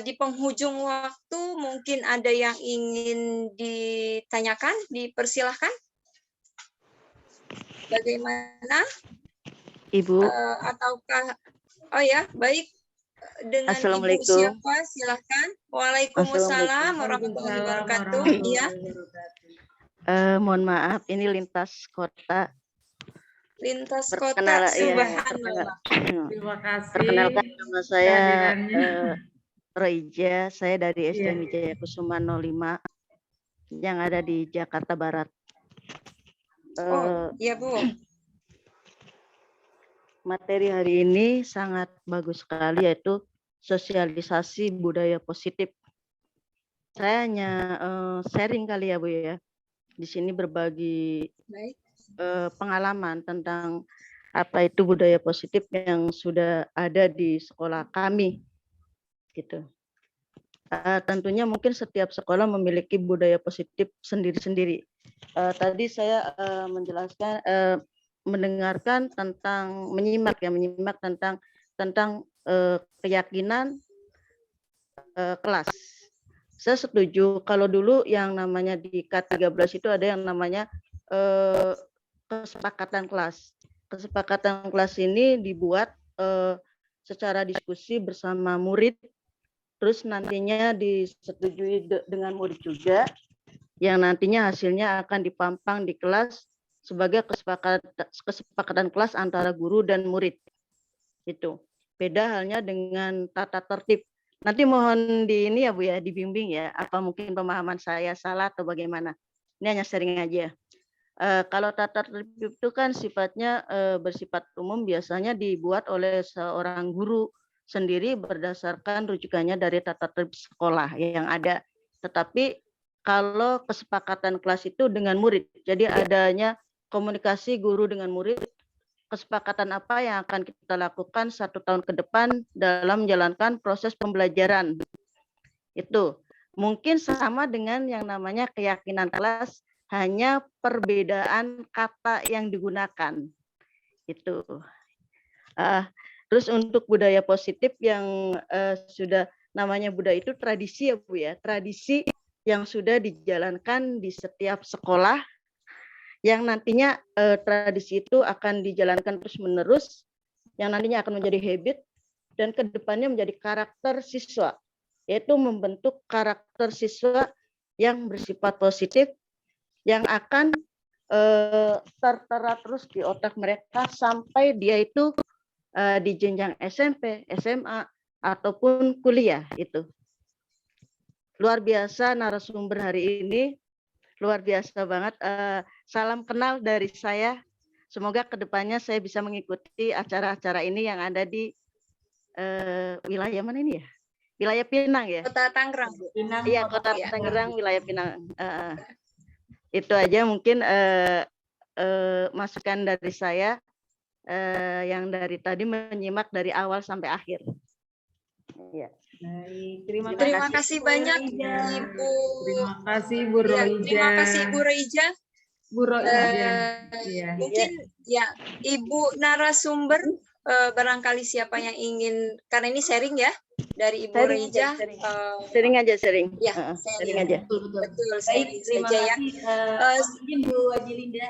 di penghujung waktu mungkin ada yang ingin ditanyakan, dipersilahkan. Bagaimana? Ibu. Ataukah? Oh ya, baik. Dengan Ibu siapa? Silahkan. Waalaikumsalam warahmatullahi wabarakatuh. Iya. Mohon maaf, ini lintas kota. Lintas kota. Subhanallah. Terima kasih. Perkenalkan nama saya Roija. Saya dari SDN Wijaya Kusuma 05 yang ada di Jakarta Barat. Iya Bu. Materi hari ini sangat bagus sekali, yaitu sosialisasi budaya positif. Saya hanya sharing kali ya Bu ya. Di sini berbagi pengalaman tentang apa itu budaya positif yang sudah ada di sekolah kami. Gitu. Tentunya mungkin setiap sekolah memiliki budaya positif sendiri-sendiri. Tadi saya menjelaskan mendengarkan tentang menyimak tentang keyakinan kelas. Saya setuju kalau dulu yang namanya di K13 itu ada yang namanya kesepakatan kelas. Kesepakatan kelas ini dibuat secara diskusi bersama murid, terus nantinya disetujui dengan murid juga, yang nantinya hasilnya akan dipampang di kelas sebagai kesepakatan kelas antara guru dan murid. Itu. Beda halnya dengan tata tertib. Nanti mohon ini ya Bu ya, dibimbing ya, apa mungkin pemahaman saya salah atau bagaimana. Ini hanya sharing aja. Kalau tata tertib itu kan sifatnya bersifat umum, biasanya dibuat oleh seorang guru sendiri berdasarkan rujukannya dari tata tertib sekolah yang ada. Tetapi kalau kesepakatan kelas itu dengan murid, jadi adanya komunikasi guru dengan murid, kesepakatan apa yang akan kita lakukan 1 tahun ke depan dalam menjalankan proses pembelajaran. Itu mungkin sama dengan yang namanya keyakinan kelas, hanya perbedaan kata yang digunakan. Itu. Terus untuk budaya positif yang sudah namanya budaya itu tradisi ya Bu ya, tradisi yang sudah dijalankan di setiap sekolah, yang nantinya tradisi itu akan dijalankan terus-menerus, yang nantinya akan menjadi habit, dan kedepannya menjadi karakter siswa, yaitu membentuk karakter siswa yang bersifat positif, yang akan tertera terus di otak mereka sampai dia itu di jenjang SMP, SMA, ataupun kuliah. Itu. Luar biasa narasumber hari ini. Luar biasa banget. Salam kenal dari saya. Semoga kedepannya saya bisa mengikuti acara-acara ini yang ada di wilayah mana ini ya? Wilayah Pinang ya? Kota Tangerang. Iya, Kota Tangerang, wilayah Pinang. Itu aja mungkin masukan dari saya yang dari tadi menyimak dari awal sampai akhir. Ya. Baik, terima kasih banyak Ibu. Terima kasih Bu Roija. Terima kasih Bu Roija. Bu Roija. Mungkin ya Ibu narasumber barangkali siapa yang ingin, karena ini sharing ya dari Ibu Roija. Sharing aja. Ya, sharing aja. Betul. Baik, terima kasih Bu Ajilinda.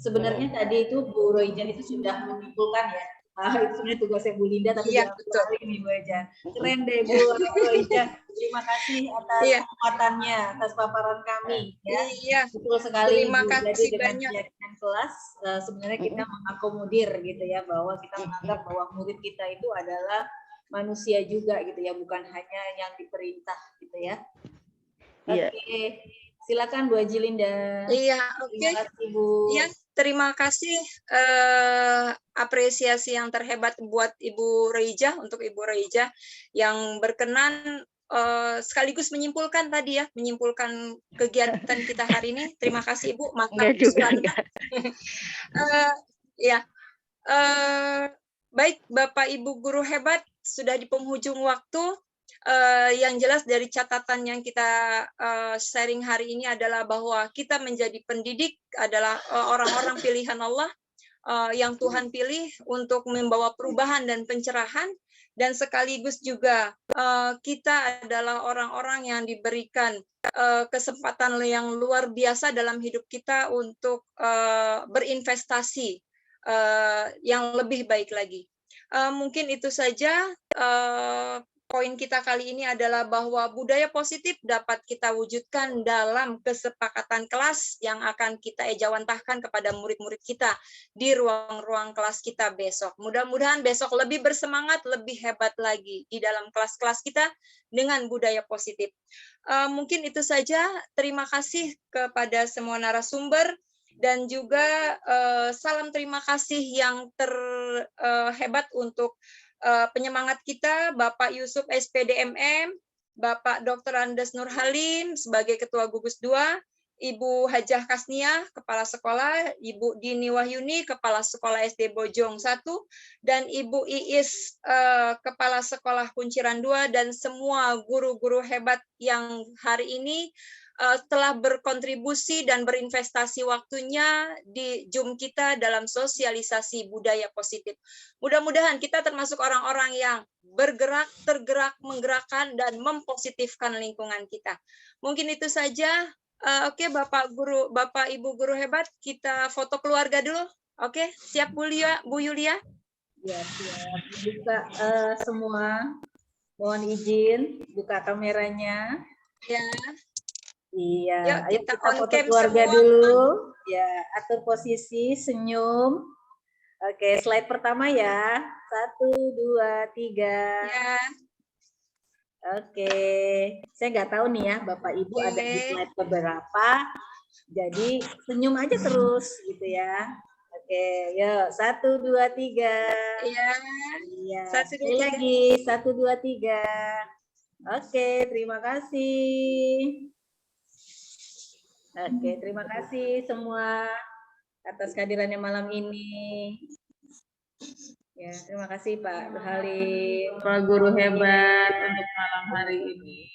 Sebenarnya tadi itu Bu Roija itu sudah menyimpulkan ya. Itu sebenarnya tugasnya Bu Linda, tapi betul ini Bu Roija. Keren deh Bu Roija. Terima kasih atas kesempatannya, atas paparan kami. Ya. Iya. Betul sekali. Terima kasih Jadi dengan banyak. keyakinan kelas sebenarnya kita mengakomodir gitu ya, bahwa kita menganggap bahwa murid kita itu adalah manusia juga gitu ya, bukan hanya yang diperintah gitu ya. Iya. Oke. Silakan Bu Haji Linda. Iya, oke. Terima kasih Bu. Iya, terima kasih apresiasi yang terhebat buat Ibu Reija, untuk Ibu Reija yang berkenan sekaligus menyimpulkan tadi ya, menyimpulkan kegiatan kita hari ini. Terima kasih Ibu. Enggak juga, suaranya. Ya, baik Bapak Ibu guru hebat, sudah di penghujung waktu. Yang jelas dari catatan yang kita sharing hari ini adalah bahwa kita menjadi pendidik adalah orang-orang pilihan Allah yang Tuhan pilih untuk membawa perubahan dan pencerahan, dan sekaligus juga kita adalah orang-orang yang diberikan kesempatan yang luar biasa dalam hidup kita untuk berinvestasi yang lebih baik lagi. Mungkin itu saja. Poin kita kali ini adalah bahwa budaya positif dapat kita wujudkan dalam kesepakatan kelas yang akan kita ejawantahkan kepada murid-murid kita di ruang-ruang kelas kita besok. Mudah-mudahan besok lebih bersemangat, lebih hebat lagi di dalam kelas-kelas kita dengan budaya positif. Mungkin itu saja. Terima kasih kepada semua narasumber. Dan juga salam terima kasih yang terhebat untuk penyemangat kita, Bapak Yusuf SPDMM, Bapak Dr. Andes Nurhalim sebagai Ketua Gugus 2, Ibu Hajah Kasnia, Kepala Sekolah, Ibu Dini Wahyuni, Kepala Sekolah SD Bojong 1, dan Ibu Iis, Kepala Sekolah Kunciran 2, dan semua guru-guru hebat yang hari ini telah berkontribusi dan berinvestasi waktunya di Zoom kita dalam sosialisasi budaya positif. Mudah-mudahan kita termasuk orang-orang yang bergerak, tergerak, menggerakkan, dan mempositifkan lingkungan kita. Mungkin itu saja. Oke, Bapak Ibu guru hebat, kita foto keluarga dulu. Oke, siap Bu Yulia? Ya, siap. Buka semua. Mohon izin, buka kameranya. Ya. Iya, Yuk, ayo kita kita on foto cam keluarga semua. dulu. Ya, atur posisi, senyum. Oke, slide pertama ya. 1, 2, 3. Ya. Oke, saya nggak tahu nih ya, Bapak Ibu ada di slide keberapa. Jadi senyum aja terus gitu ya. Oke, yuk 1, 2, 3. Iya. Iya. 1, 2, 3. Sekali lagi 1, 2, 3. Oke, terima kasih. Oke, terima kasih semua atas kehadirannya malam ini. Ya, terima kasih Pak Halim. Pak Guru hebat untuk malam hari ini.